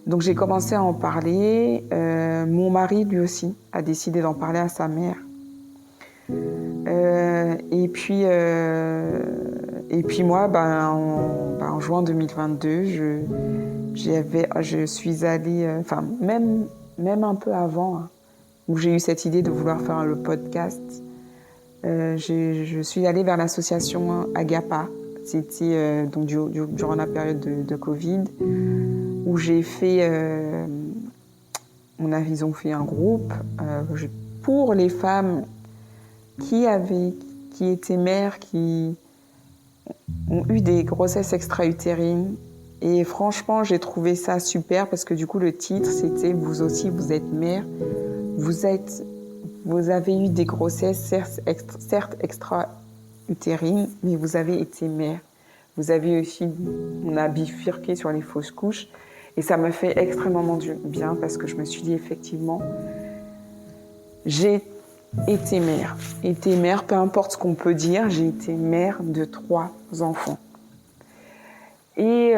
Donc j'ai commencé à en parler. Mon mari, lui aussi, a décidé d'en parler à sa mère. Et puis moi, en juin 2022, je suis allée, même un peu avant, où j'ai eu cette idée de vouloir faire le podcast. Je suis allée vers l'association Agapa. C'était durant la période de Covid, où j'ai fait... ils ont fait un groupe pour les femmes qui étaient mères, qui ont eu des grossesses extra-utérines. Et franchement, j'ai trouvé ça super parce que du coup, le titre, c'était « Vous aussi, vous êtes mère. Vous avez eu des grossesses, certes extra-utérines, mais vous avez été mère. Vous avez aussi... » On a bifurqué sur les fausses couches. Et ça m'a fait extrêmement du bien parce que je me suis dit, effectivement, j'ai été mère. Peu importe ce qu'on peut dire, j'ai été mère de 3 enfants. Et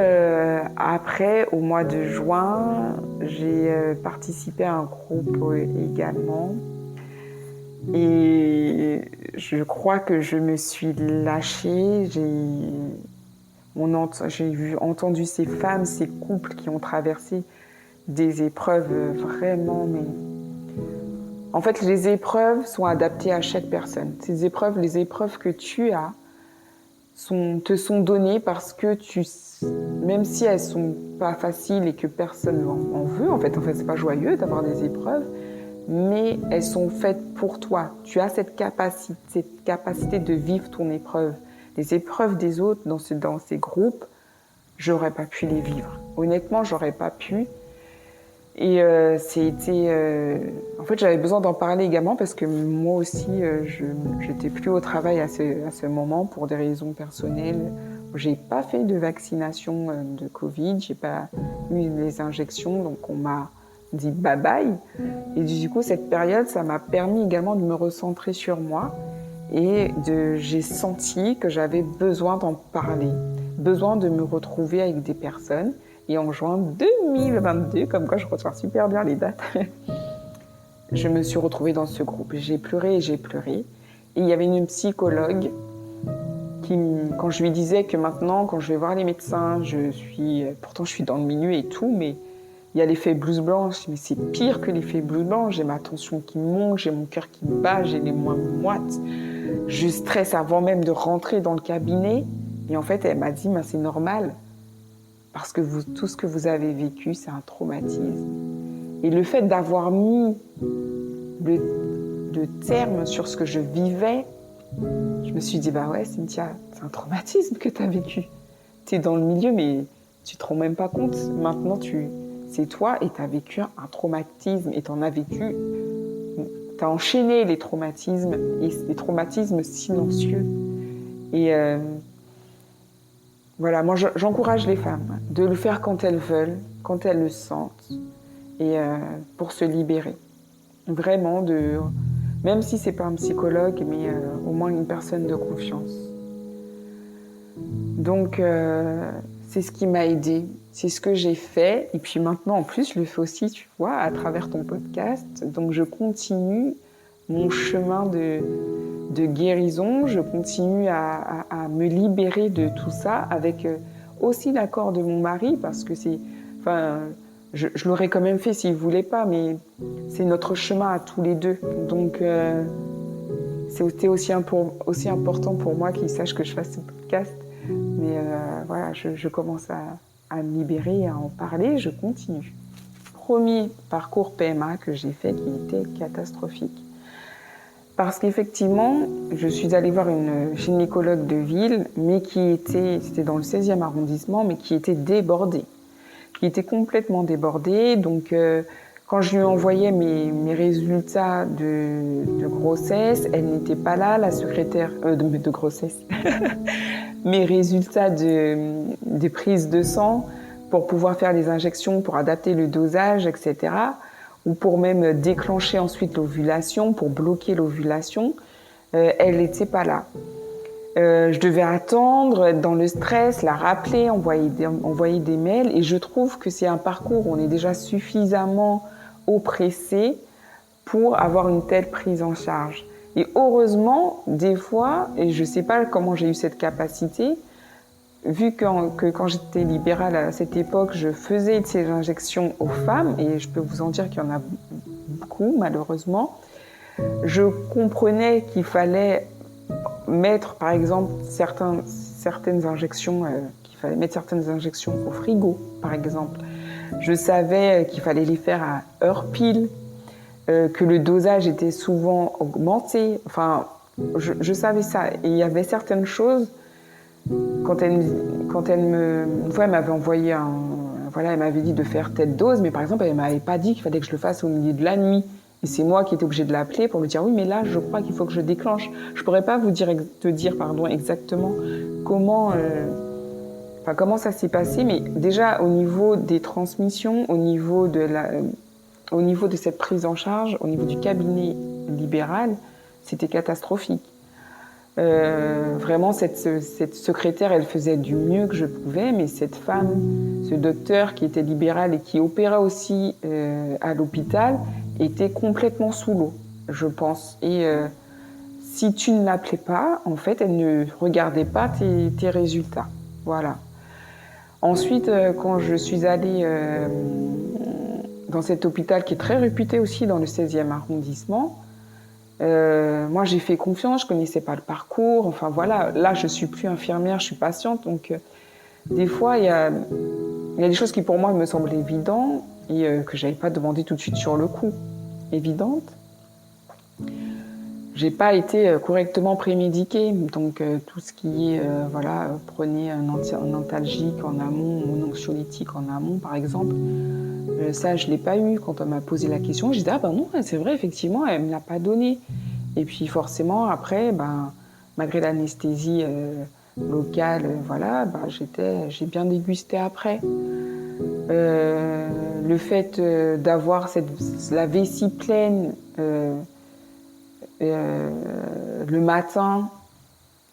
après, au mois de juin, j'ai participé à un groupe également. Et je crois que je me suis lâchée. J'ai entendu ces femmes, ces couples qui ont traversé des épreuves vraiment... En fait, les épreuves sont adaptées à chaque personne. Les épreuves que tu as te sont données parce que même si elles sont pas faciles et que personne en veut, en fait c'est pas joyeux d'avoir des épreuves, mais elles sont faites pour toi. Tu as cette capacité de vivre ton épreuve. Les épreuves des autres dans ces groupes, j'aurais pas pu les vivre. honnêtement, j'aurais pas pu. Et en fait, j'avais besoin d'en parler également parce que moi aussi, j'étais plus au travail à ce moment pour des raisons personnelles. J'ai pas fait de vaccination de Covid, j'ai pas eu les injections, donc on m'a dit bye bye. Et du coup, cette période, ça m'a permis également de me recentrer sur moi et j'ai senti que j'avais besoin d'en parler, besoin de me retrouver avec des personnes. Et en juin 2022, comme quoi je retiens super bien les dates, je me suis retrouvée dans ce groupe. J'ai pleuré et j'ai pleuré. Et il y avait une psychologue qui, quand je lui disais que maintenant, quand je vais voir les médecins, pourtant je suis dans le milieu et tout, mais il y a l'effet blouse blanche. Mais c'est pire que l'effet blouse blanche. J'ai ma tension qui monte, j'ai mon cœur qui bat, j'ai les mains moites. Je stresse avant même de rentrer dans le cabinet. Et en fait, elle m'a dit, c'est normal. Parce que tout ce que vous avez vécu, c'est un traumatisme. Et le fait d'avoir mis le terme sur ce que je vivais, je me suis dit, ouais, Cynthia, c'est un traumatisme que tu as vécu. Tu es dans le milieu, mais tu te rends même pas compte. Maintenant, c'est toi et tu as vécu un traumatisme et tu en as vécu. Tu as enchaîné les traumatismes et les traumatismes silencieux. Et voilà, moi j'encourage les femmes de le faire quand elles veulent, quand elles le sentent, et pour se libérer. Vraiment, même si c'est pas un psychologue, mais au moins une personne de confiance. Donc c'est ce qui m'a aidée, c'est ce que j'ai fait, et puis maintenant en plus je le fais aussi, tu vois, à travers ton podcast. Donc je continue mon chemin de guérison, je continue à me libérer de tout ça avec aussi l'accord de mon mari parce que je l'aurais quand même fait s'il ne voulait pas, mais c'est notre chemin à tous les deux. Donc c'était aussi important pour moi qu'il sache que je fasse ce podcast. Mais voilà, je commence à me libérer et à en parler, je continue. Premier parcours PMA que j'ai fait qui était catastrophique. Parce qu'effectivement, je suis allée voir une gynécologue de ville, mais c'était dans le 16e arrondissement, mais qui était débordée. Qui était complètement débordée. Donc, quand je lui envoyais mes résultats de grossesse, elle n'était pas là, la secrétaire de grossesse. Mes résultats des prises de sang pour pouvoir faire les injections, pour adapter le dosage, etc., ou pour même déclencher ensuite l'ovulation, pour bloquer l'ovulation, elle n'était pas là. Je devais attendre, être dans le stress, la rappeler, envoyer des mails, et je trouve que c'est un parcours où on est déjà suffisamment oppressé pour avoir une telle prise en charge. Et heureusement, des fois, et je ne sais pas comment j'ai eu cette capacité, vu que quand j'étais libérale à cette époque, je faisais ces injections aux femmes, et je peux vous en dire qu'il y en a beaucoup, malheureusement, je comprenais qu'il fallait mettre, par exemple, certaines injections, qu'il fallait mettre certaines injections au frigo, par exemple. Je savais qu'il fallait les faire à heure pile, que le dosage était souvent augmenté. Enfin, je savais ça. Et il y avait certaines choses. Une fois, elle m'avait envoyé elle m'avait dit de faire telle dose, mais par exemple, elle m'avait pas dit qu'il fallait que je le fasse au milieu de la nuit. Et c'est moi qui étais obligée de l'appeler pour lui dire oui, mais là, je crois qu'il faut que je déclenche. Je pourrais pas te dire exactement comment ça s'est passé, mais déjà au niveau des transmissions, au niveau de cette prise en charge, au niveau du cabinet libéral, c'était catastrophique. Vraiment, cette secrétaire, elle faisait du mieux que je pouvais, mais cette femme, ce docteur qui était libéral et qui opérait aussi à l'hôpital, était complètement sous l'eau, je pense. Et si tu ne l'appelais pas, en fait, elle ne regardait pas tes résultats. Voilà. Ensuite, quand je suis allée dans cet hôpital qui est très réputé aussi dans le 16e arrondissement, moi j'ai fait confiance, je connaissais pas le parcours, enfin voilà, là je suis plus infirmière, je suis patiente, donc des fois il y a des choses qui pour moi me semblent évidentes et que j'avais pas demandé tout de suite sur le coup, évidentes. j'ai pas été correctement prémédiquée. Donc tout ce qui est, prenez un antalgique en amont ou un anxiolytique en amont, par exemple, ça, je l'ai pas eu. Quand on m'a posé la question, j'ai dit, ah ben non, c'est vrai, effectivement, elle me l'a pas donné. Et puis forcément, après, malgré l'anesthésie locale, j'ai bien dégusté après. Le fait d'avoir la vessie pleine le matin,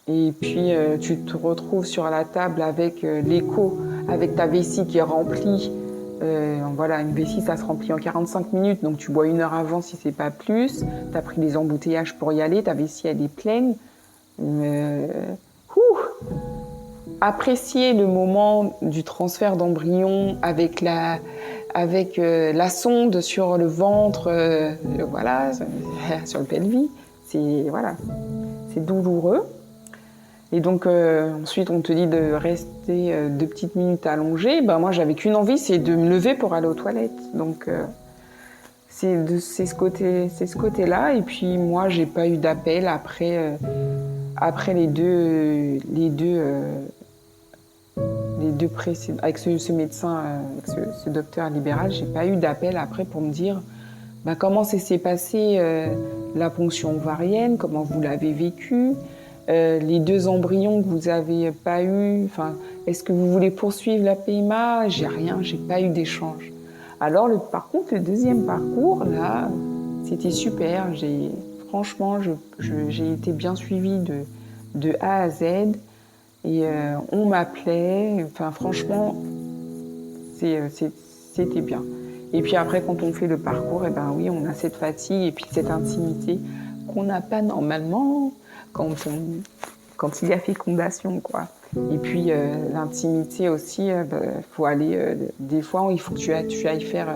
et puis tu te retrouves sur la table avec l'écho, avec ta vessie qui est remplie. Une vessie, ça se remplit en 45 minutes, donc tu bois 1 heure avant si c'est pas plus. Tu as pris des embouteillages pour y aller, ta vessie, elle est pleine. Apprécier le moment du transfert d'embryon avec la sonde sur le ventre, sur le pelvis, c'est douloureux. Et donc ensuite on te dit de rester 2 petites minutes allongée. Moi j'avais qu'une envie, c'est de me lever pour aller aux toilettes. Donc c'est ce côté-là. Et puis moi j'ai pas eu d'appel après les deux précédents, avec ce médecin, avec ce docteur libéral, j'ai pas eu d'appel après pour me dire comment s'est passé la ponction ovarienne, comment vous l'avez vécu, les 2 embryons que vous avez pas eu, est-ce que vous voulez poursuivre la PMA? J'ai pas eu d'échange. Alors par contre, le deuxième parcours, là, c'était super. Franchement, j'ai été bien suivie de A à Z. Et on m'appelait, franchement, c'était bien. Et puis après, quand on fait le parcours, oui, on a cette fatigue et puis cette intimité qu'on n'a pas normalement quand il y a fécondation, quoi. Et puis l'intimité aussi, faut aller, des fois, il faut que tu ailles faire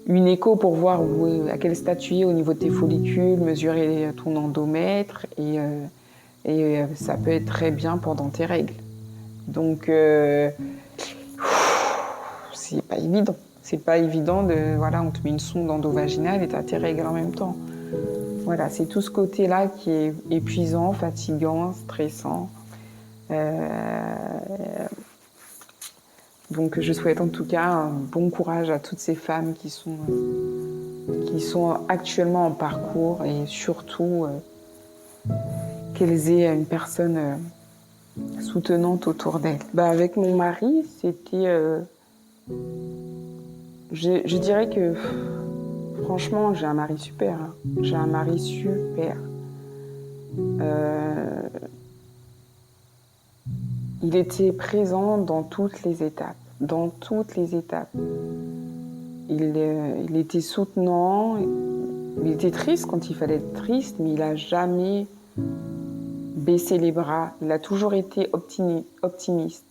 une écho pour voir à quel stade tu es au niveau de tes follicules, mesurer ton endomètre et ça peut être très bien pendant tes règles. Donc, c'est pas évident. C'est pas évident on te met une sonde endovaginale et t'as tes règles en même temps. Voilà, c'est tout ce côté-là qui est épuisant, fatigant, stressant. Donc, je souhaite en tout cas un bon courage à toutes ces femmes qui sont actuellement en parcours et surtout qu'elles aient une personne soutenante autour d'elles. Avec mon mari, c'était... je dirais que, franchement, j'ai un mari super. Hein. J'ai un mari super. Il était présent dans toutes les étapes. Dans toutes les étapes. Il était soutenant. Il était triste quand il fallait être triste, mais il n'a jamais baissé les bras. Il a toujours été optimiste.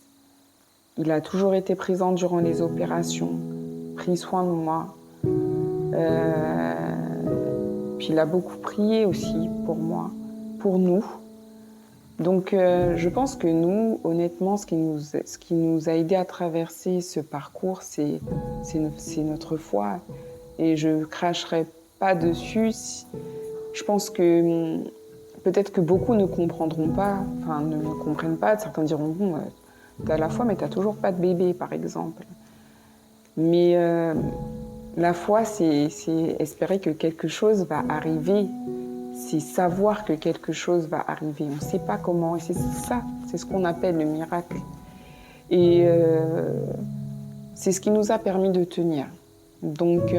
Il a toujours été présent durant les opérations, pris soin de moi. Puis il a beaucoup prié aussi pour moi, pour nous. Donc je pense que nous, honnêtement, ce qui nous a aidé à traverser ce parcours, c'est notre foi. Et je ne cracherai pas dessus. Je pense que peut-être que beaucoup ne comprendront pas, ne comprennent pas. Certains diront, bon, t'as la foi, mais t'as toujours pas de bébé, par exemple. Mais la foi, c'est espérer que quelque chose va arriver. C'est savoir que quelque chose va arriver. On ne sait pas comment. Et c'est ça, c'est ce qu'on appelle le miracle. Et c'est ce qui nous a permis de tenir. Donc,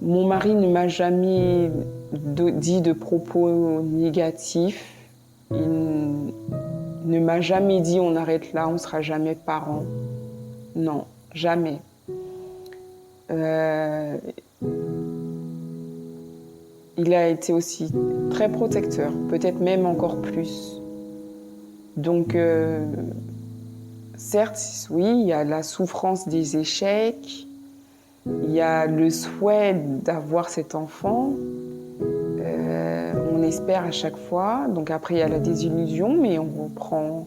mon mari ne m'a jamais dit de propos négatifs. Il ne m'a jamais dit on arrête là, on ne sera jamais parents. Non, jamais. Il a été aussi très protecteur, peut-être même encore plus. Donc, certes, oui, il y a la souffrance des échecs, il y a le souhait d'avoir cet enfant, on espère à chaque fois. Donc après, il y a la désillusion, mais on reprend.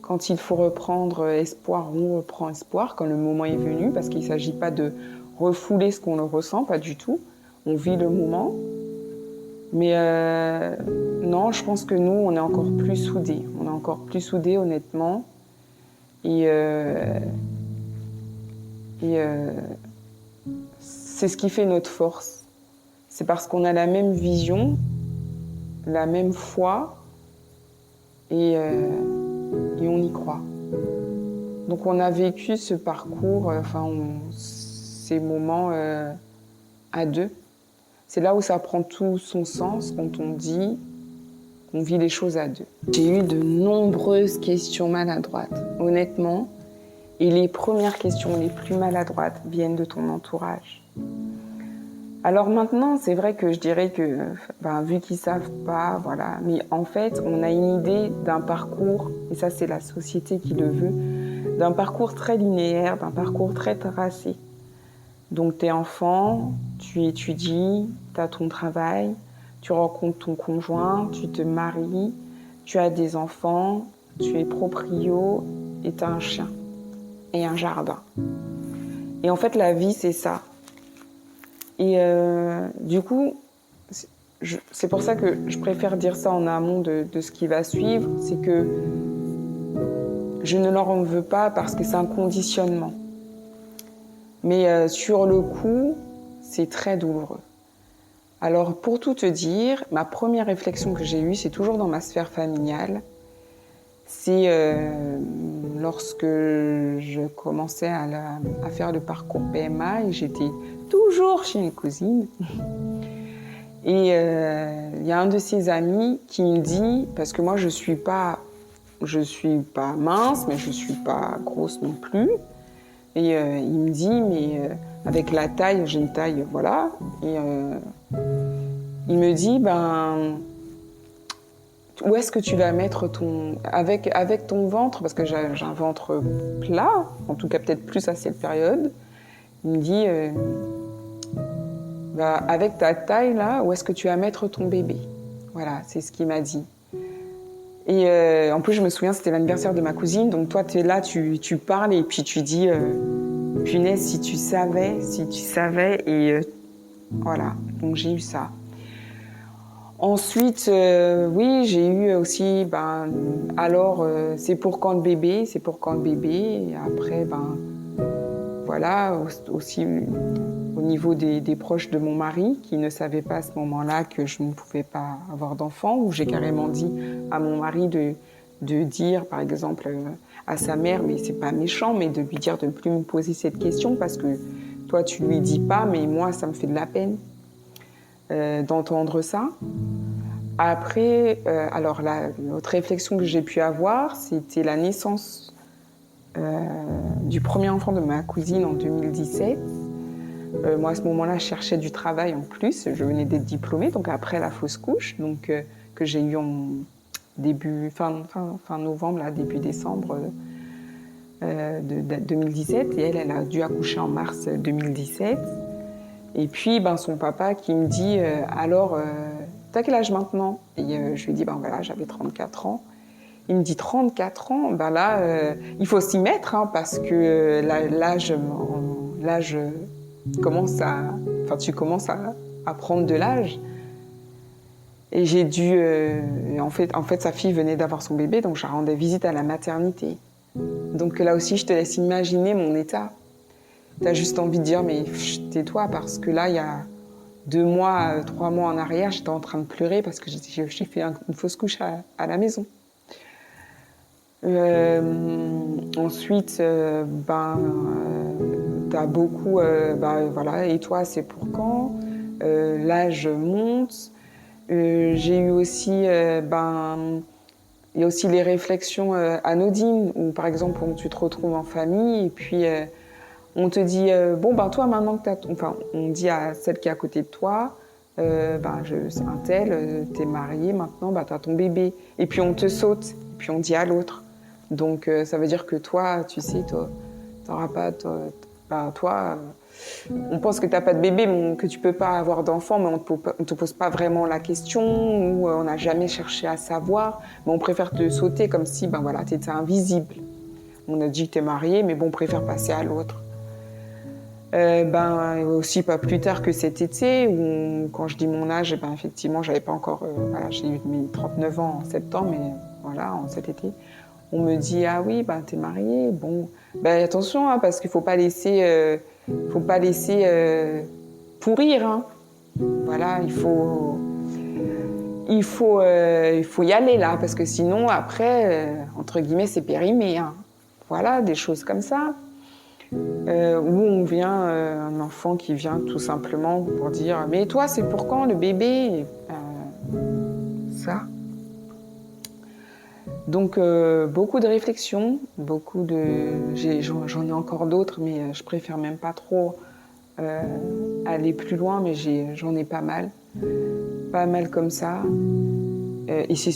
Quand il faut reprendre espoir, on reprend espoir quand le moment est venu, parce qu'il ne s'agit pas de refouler ce qu'on ressent, pas du tout. On vit le moment. Mais non, je pense que nous, on est encore plus soudés. On est encore plus soudés, honnêtement. Et c'est ce qui fait notre force. C'est parce qu'on a la même vision, la même foi, et on y croit. Donc on a vécu ce parcours, ces moments à deux. C'est là où ça prend tout son sens, quand on dit qu'on vit les choses à deux. J'ai eu de nombreuses questions maladroites, honnêtement. Et les premières questions les plus maladroites viennent de ton entourage. Alors maintenant, c'est vrai que je dirais que, vu qu'ils savent pas, voilà. Mais en fait, on a une idée d'un parcours, et ça c'est la société qui le veut, d'un parcours très linéaire, d'un parcours très tracé. Donc t'es enfant, tu étudies, t'as ton travail, tu rencontres ton conjoint, tu te maries, tu as des enfants, tu es proprio et t'as un chien et un jardin. Et en fait, la vie, c'est ça. Et du coup, c'est pour ça que je préfère dire ça en amont de ce qui va suivre, c'est que je ne leur en veux pas parce que c'est un conditionnement. Mais sur le coup, c'est très douloureux. Alors, pour tout te dire, ma première réflexion que j'ai eue, c'est toujours dans ma sphère familiale. C'est lorsque je commençais à faire le parcours PMA et j'étais toujours chez mes cousines. Et il y a un de ses amis qui me dit, parce que moi je suis pas mince, mais je suis pas grosse non plus. Et il me dit, mais avec la taille, j'ai une taille, voilà. Et il me dit, où est-ce que tu vas mettre avec ton ventre, parce que j'ai un ventre plat, en tout cas peut-être plus à cette période. Il me dit, avec ta taille là, où est-ce que tu vas mettre ton bébé? Voilà, c'est ce qu'il m'a dit. Et en plus, je me souviens, c'était l'anniversaire de ma cousine, donc toi, tu es là, tu parles et puis tu dis, punaise, si tu savais, et voilà, donc j'ai eu ça. Ensuite, oui, j'ai eu aussi, alors, c'est pour quand le bébé, et après, voilà, aussi au niveau des proches de mon mari, qui ne savaient pas à ce moment-là que je ne pouvais pas avoir d'enfant, où j'ai carrément dit à mon mari de dire, par exemple, à sa mère, mais c'est pas méchant, mais de lui dire de ne plus me poser cette question, parce que toi, tu lui dis pas, mais moi, ça me fait de la peine d'entendre ça. Après, alors l'autre réflexion que j'ai pu avoir, c'était la naissance du premier enfant de ma cousine en 2017. Moi, à ce moment-là, je cherchais du travail en plus. Je venais d'être diplômée, donc après la fausse couche, donc que j'ai eu en fin novembre, là, début décembre 2017. Et elle a dû accoucher en mars 2017. Et puis, son papa qui me dit alors, t'as quel âge maintenant? Et je lui dis voilà, j'avais 34 ans. Il me dit 34 ans, il faut s'y mettre, hein, parce que l'âge commence tu commences à prendre de l'âge. Et j'ai dû, en fait, sa fille venait d'avoir son bébé, donc je rendais visite à la maternité. Donc là aussi, je te laisse imaginer mon état. T'as juste envie de dire, mais tais-toi, parce que là, il y a 2 mois, 3 mois en arrière, j'étais en train de pleurer parce que j'ai fait une fausse couche à la maison. Ensuite, t'as beaucoup, voilà, et toi, c'est pour quand? L'âge monte. J'ai eu aussi, il y a aussi les réflexions anodines, où par exemple, tu te retrouves en famille et puis on te dit, toi, maintenant que on dit à celle qui est à côté de toi, c'est un tel, t'es mariée, maintenant, t'as ton bébé. Et puis on te saute, et puis on dit à l'autre. Donc ça veut dire que toi, tu sais, t'auras pas, on pense que t'as pas de bébé, que tu peux pas avoir d'enfant, mais on te pose pas vraiment la question, ou on n'a jamais cherché à savoir, mais on préfère te sauter comme si, t'étais invisible. On a dit que t'es mariée, mais on préfère passer à l'autre. Aussi pas plus tard que cet été, où quand je dis mon âge, effectivement, j'avais pas encore... j'ai eu mes 39 ans en septembre, mais voilà, en cet été. On me dit, ah oui, t'es mariée, bon... attention, hein, parce qu'il faut pas laisser pourrir, hein. Voilà, il faut y aller, là, parce que sinon, après, entre guillemets, c'est périmé, hein. Voilà, des choses comme ça. Où on vient, un enfant qui vient tout simplement pour dire « Mais toi, c'est pour quand le bébé ?» Ça. Donc, beaucoup de réflexions, j'en ai encore d'autres, mais je préfère même pas trop aller plus loin, mais j'en ai pas mal comme ça. Et c'est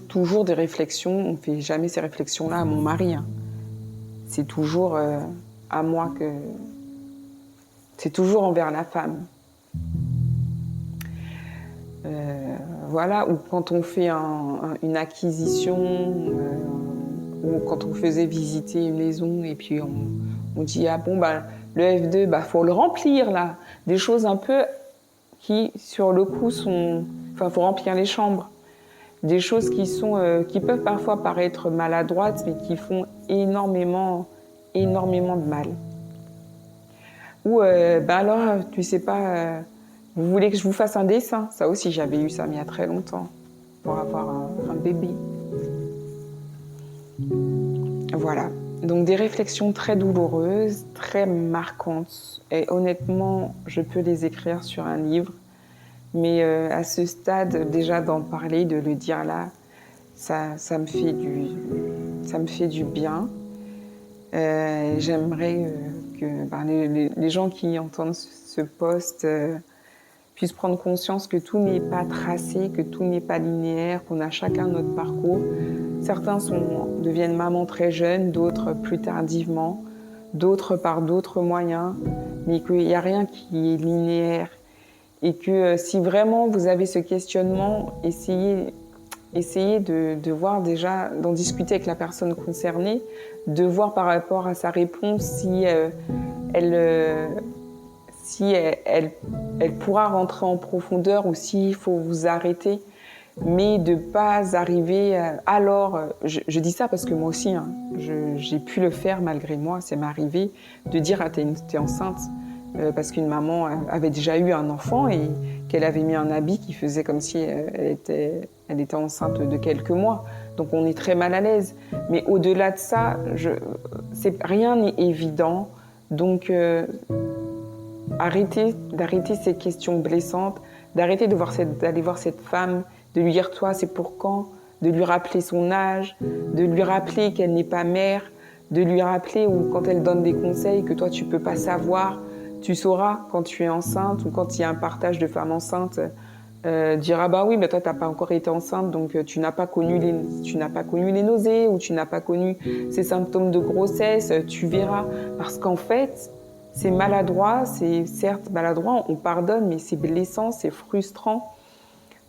toujours des réflexions, on fait jamais ces réflexions-là à mon mari, hein. C'est toujours... à moi que... C'est toujours envers la femme. Voilà, ou quand on fait une acquisition, ou quand on faisait visiter une maison, et puis on dit, ah bon, le F2, faut le remplir, là. Des choses un peu qui, sur le coup, sont... Enfin, faut remplir les chambres. Des choses qui peuvent parfois paraître maladroites, mais qui font énormément de mal. Ou alors, tu sais pas, vous voulez que je vous fasse un dessin? Ça aussi, j'avais eu ça mais il y a très longtemps, pour avoir un bébé. Voilà. Donc des réflexions très douloureuses, très marquantes. Et honnêtement, je peux les écrire sur un livre. Mais à ce stade, déjà d'en parler, de le dire là, ça me fait du bien. J'aimerais que les gens qui entendent ce post puissent prendre conscience que tout n'est pas tracé, que tout n'est pas linéaire, qu'on a chacun notre parcours. Certains deviennent mamans très jeunes, d'autres plus tardivement, d'autres par d'autres moyens, mais qu'il n'y a rien qui est linéaire. Et que si vraiment vous avez ce questionnement, essayez de voir déjà, d'en discuter avec la personne concernée, de voir par rapport à sa réponse si elle pourra rentrer en profondeur ou s'il faut vous arrêter, mais de ne pas arriver... je dis ça parce que moi aussi, hein, j'ai pu le faire malgré moi, ça m'est arrivé de dire « Ah, t'es enceinte ?» parce qu'une maman avait déjà eu un enfant et qu'elle avait mis un habit qui faisait comme si elle était enceinte de quelques mois. Donc on est très mal à l'aise. Mais au-delà de ça, rien n'est évident. Donc d'arrêter ces questions blessantes, d'arrêter d'aller voir cette femme, de lui dire « Toi, c'est pour quand ?» de lui rappeler son âge, de lui rappeler qu'elle n'est pas mère, de lui rappeler ou quand elle donne des conseils que toi, tu ne peux pas savoir. Tu sauras quand tu es enceinte ou quand il y a un partage de femmes enceintes, dire ah bah oui, toi t'as pas encore été enceinte, donc tu n'as pas connu les nausées ou tu n'as pas connu ces symptômes de grossesse, tu verras. Parce qu'en fait, c'est maladroit, c'est certes maladroit, on pardonne, mais c'est blessant, c'est frustrant.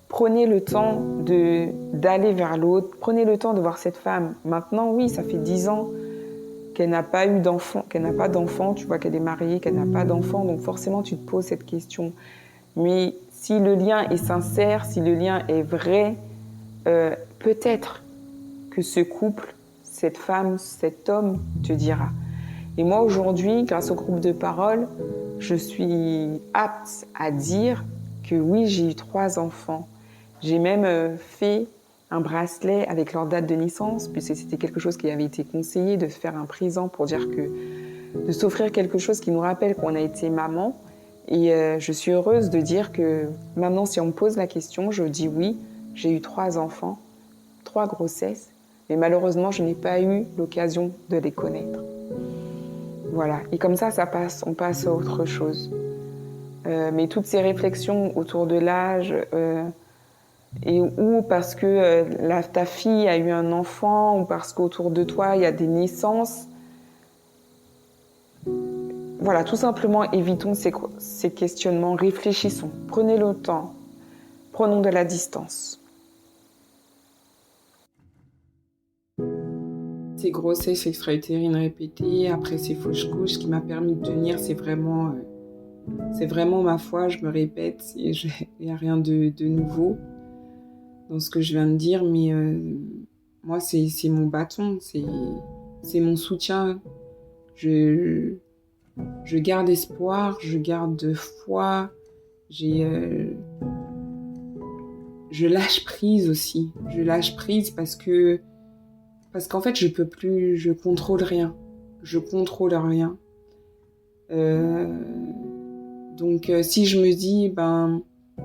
Prenez le temps d'aller vers l'autre, prenez le temps de voir cette femme. Maintenant, oui, ça fait 10 ans qu'elle n'a pas eu d'enfant, qu'elle n'a pas d'enfant, tu vois qu'elle est mariée, qu'elle n'a pas d'enfant, donc forcément tu te poses cette question. Mais si le lien est sincère, si le lien est vrai, peut-être que ce couple, cette femme, cet homme te dira. Et moi aujourd'hui, grâce au groupe de parole, je suis apte à dire que oui, j'ai eu 3 enfants. J'ai même fait un bracelet avec leur date de naissance, puisque c'était quelque chose qui avait été conseillé, de faire un présent pour dire de s'offrir quelque chose qui nous rappelle qu'on a été maman. Et je suis heureuse de dire que maintenant, si on me pose la question, je dis oui, j'ai eu 3 enfants, 3 grossesses, mais malheureusement, je n'ai pas eu l'occasion de les connaître. Voilà, et comme ça passe, on passe à autre chose. Mais toutes ces réflexions autour de l'âge... ou parce que ta fille a eu un enfant, ou parce qu'autour de toi, il y a des naissances. Voilà, tout simplement, évitons ces questionnements, réfléchissons, prenez le temps, prenons de la distance. ces grossesses extra-utérines répétées, après ces fausses couches, ce qui m'a permis de tenir, c'est vraiment ma foi, je me répète, il n'y a rien de nouveau dans ce que je viens de dire, mais moi, c'est mon bâton, c'est mon soutien. Je garde espoir, je garde foi, je lâche prise aussi. Je lâche prise parce qu'en fait, je peux plus, je contrôle rien. Je contrôle rien. Donc, si je me dis,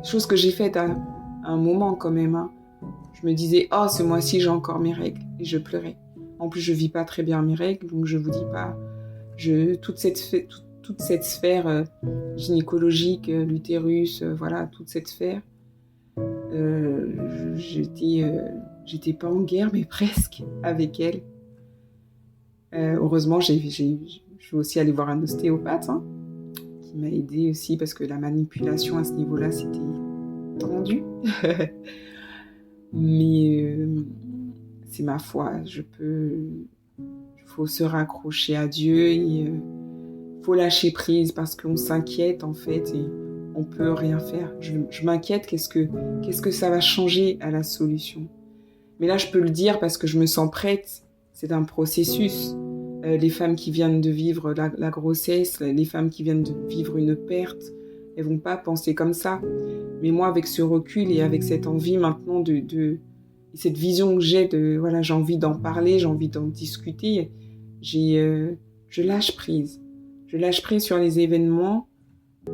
chose que j'ai faite à un moment quand même, hein, je me disais, oh, ce mois-ci, j'ai encore mes règles. Et je pleurais. En plus, je vis pas très bien mes règles, donc je vous dis pas, toute cette sphère gynécologique, l'utérus, voilà, toute cette sphère, j'étais pas en guerre, mais presque avec elle. Heureusement, je vais aussi aller voir un ostéopathe, hein, qui m'a aidée aussi, parce que la manipulation à ce niveau-là, c'était tendu. Mais c'est ma foi, il faut se raccrocher à Dieu et faut lâcher prise parce qu'on s'inquiète en fait et on peut rien faire. Je m'inquiète, qu'est-ce que ça va changer à la solution? Mais là, je peux le dire parce que je me sens prête. C'est un processus. Les femmes qui viennent de vivre la grossesse, les femmes qui viennent de vivre une perte, elles vont pas penser comme ça. Mais moi, avec ce recul et avec cette envie maintenant cette vision que j'ai j'ai envie d'en parler, j'ai envie d'en discuter, je lâche prise. Je lâche prise sur les événements.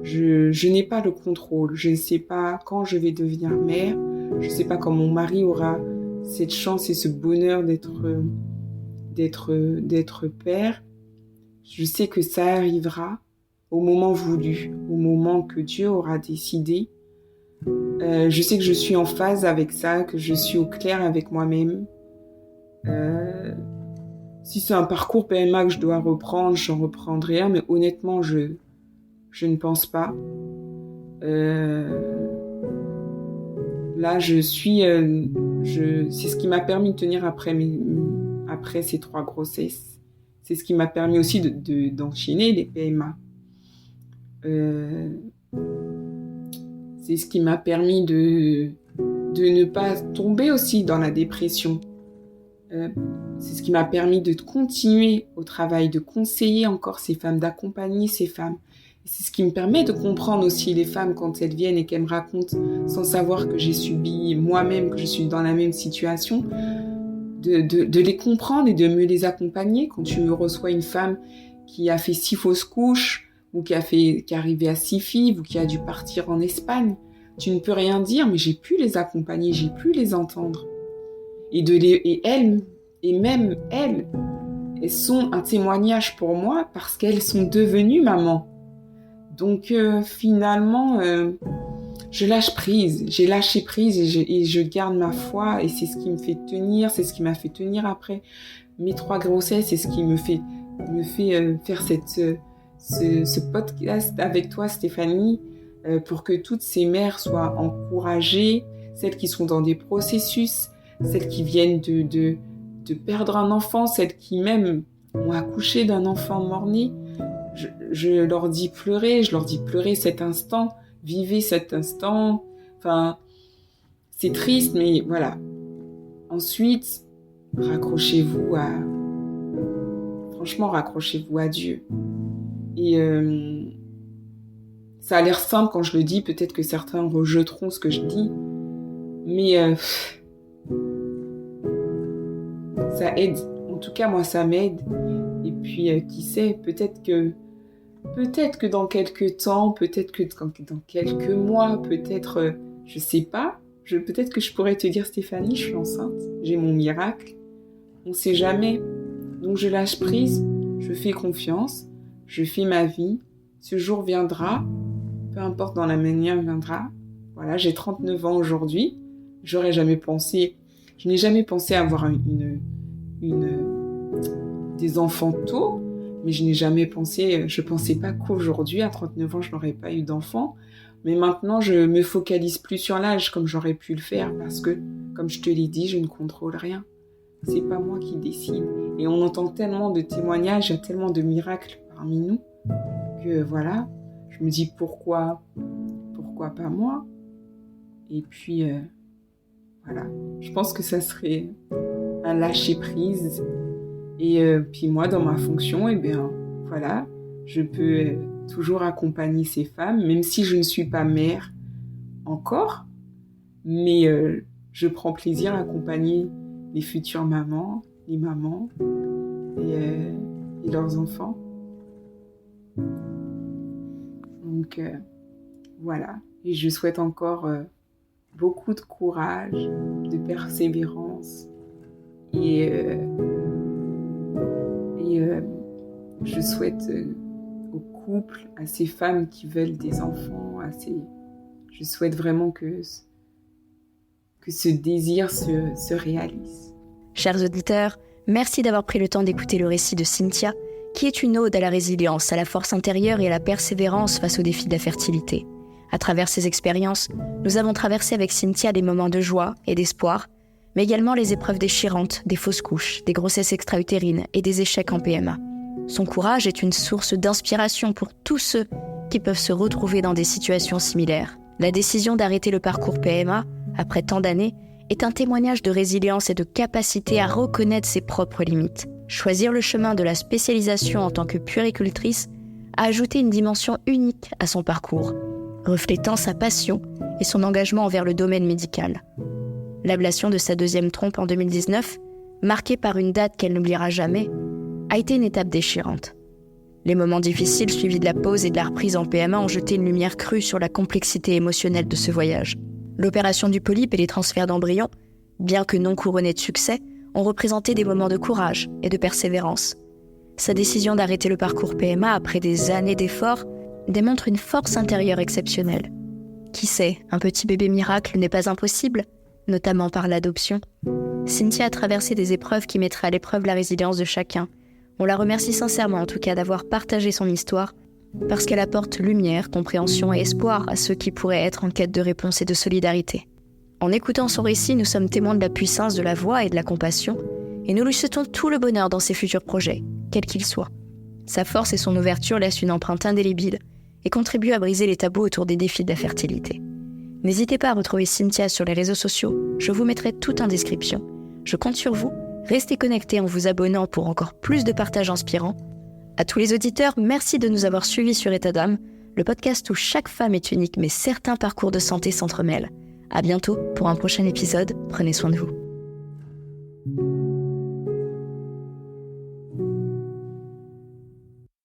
Je n'ai pas le contrôle. Je ne sais pas quand je vais devenir mère. Je ne sais pas quand mon mari aura cette chance et ce bonheur d'être père. Je sais que ça arrivera au moment voulu, au moment que Dieu aura décidé. Je sais que je suis en phase avec ça, que je suis au clair avec moi-même. Si c'est un parcours PMA que je dois reprendre, j'en reprendrai un, mais honnêtement, je ne pense pas. Là, c'est ce qui m'a permis de tenir après ces 3 grossesses. C'est ce qui m'a permis aussi d'enchaîner les PMA. C'est ce qui m'a permis de ne pas tomber aussi dans la dépression. C'est ce qui m'a permis de continuer au travail, de conseiller encore ces femmes, d'accompagner ces femmes. Et c'est ce qui me permet de comprendre aussi les femmes quand elles viennent et qu'elles me racontent, sans savoir que j'ai subi moi-même, que je suis dans la même situation, de les comprendre et de me les accompagner. Quand tu reçois une femme qui a fait 6 fausses couches, ou qui est arrivé à 6 filles, ou qui a dû partir en Espagne, tu ne peux rien dire, mais j'ai pu les accompagner, j'ai pu les entendre. Et même elles sont un témoignage pour moi parce qu'elles sont devenues mamans. Donc finalement, je lâche prise, j'ai lâché prise et je garde ma foi et c'est ce qui me fait tenir, c'est ce qui m'a fait tenir après mes 3 grossesses, c'est ce qui me fait faire ce podcast avec toi, Stéphanie, pour que toutes ces mères soient encouragées, celles qui sont dans des processus, celles qui viennent de perdre un enfant, celles qui même ont accouché d'un enfant mort-né. Je leur dis pleurer cet instant, vivez cet instant. Enfin, c'est triste, mais voilà. Ensuite, raccrochez-vous à Dieu. Et ça a l'air simple quand je le dis, peut-être que certains rejetteront ce que je dis, mais ça aide. En tout cas, moi, ça m'aide. Et puis, qui sait, peut-être que dans quelques temps, peut-être que dans quelques mois, peut-être, je sais pas, peut-être que je pourrais te dire, Stéphanie, je suis enceinte, j'ai mon miracle. On sait jamais. Donc, je lâche prise, je fais confiance, je fais ma vie. Ce jour viendra, peu importe dans la manière viendra. Voilà, j'ai 39 ans aujourd'hui. Je n'ai jamais pensé avoir des enfants tôt, mais je pensais pas qu'aujourd'hui, à 39 ans, je n'aurais pas eu d'enfants. Mais maintenant, je me focalise plus sur l'âge comme j'aurais pu le faire parce que, comme je te l'ai dit, je ne contrôle rien. c'est pas moi qui décide. Et on entend tellement de témoignages, il y a tellement de miracles parmi nous que voilà, je me dis pourquoi pas moi? Et puis voilà, je pense que ça serait un lâcher prise. Et puis moi, dans ma fonction, voilà, je peux toujours accompagner ces femmes, même si je ne suis pas mère encore, mais je prends plaisir à accompagner les futures mamans, les mamans et leurs enfants. Donc voilà, et je souhaite encore beaucoup de courage, de persévérance et je souhaite aux couples, à ces femmes qui veulent des enfants, je souhaite vraiment que ce désir se réalise. Chers auditeurs, merci d'avoir pris le temps d'écouter le récit de Cynthia, qui est une ode à la résilience, à la force intérieure et à la persévérance face aux défis de la fertilité. À travers ces expériences, nous avons traversé avec Cynthia des moments de joie et d'espoir, mais également les épreuves déchirantes, des fausses couches, des grossesses extra-utérines et des échecs en PMA. Son courage est une source d'inspiration pour tous ceux qui peuvent se retrouver dans des situations similaires. La décision d'arrêter le parcours PMA, après tant d'années, est un témoignage de résilience et de capacité à reconnaître ses propres limites. Choisir le chemin de la spécialisation en tant que puéricultrice a ajouté une dimension unique à son parcours, reflétant sa passion et son engagement envers le domaine médical. L'ablation de sa deuxième trompe en 2019, marquée par une date qu'elle n'oubliera jamais, a été une étape déchirante. Les moments difficiles suivis de la pause et de la reprise en PMA ont jeté une lumière crue sur la complexité émotionnelle de ce voyage. L'opération du polype et les transferts d'embryons, bien que non couronnés de succès, ont représenté des moments de courage et de persévérance. Sa décision d'arrêter le parcours PMA après des années d'efforts démontre une force intérieure exceptionnelle. Qui sait, un petit bébé miracle n'est pas impossible, notamment par l'adoption. Cynthia a traversé des épreuves qui mettraient à l'épreuve la résilience de chacun. On la remercie sincèrement en tout cas d'avoir partagé son histoire, parce qu'elle apporte lumière, compréhension et espoir à ceux qui pourraient être en quête de réponse et de solidarité. En écoutant son récit, nous sommes témoins de la puissance de la voix et de la compassion, et nous lui souhaitons tout le bonheur dans ses futurs projets, quels qu'ils soient. Sa force et son ouverture laissent une empreinte indélébile et contribuent à briser les tabous autour des défis de la fertilité. N'hésitez pas à retrouver Cynthia sur les réseaux sociaux, je vous mettrai tout en description. Je compte sur vous, restez connectés en vous abonnant pour encore plus de partages inspirants. À tous les auditeurs, merci de nous avoir suivis sur État d'âme, le podcast où chaque femme est unique mais certains parcours de santé s'entremêlent. À bientôt pour un prochain épisode, prenez soin de vous.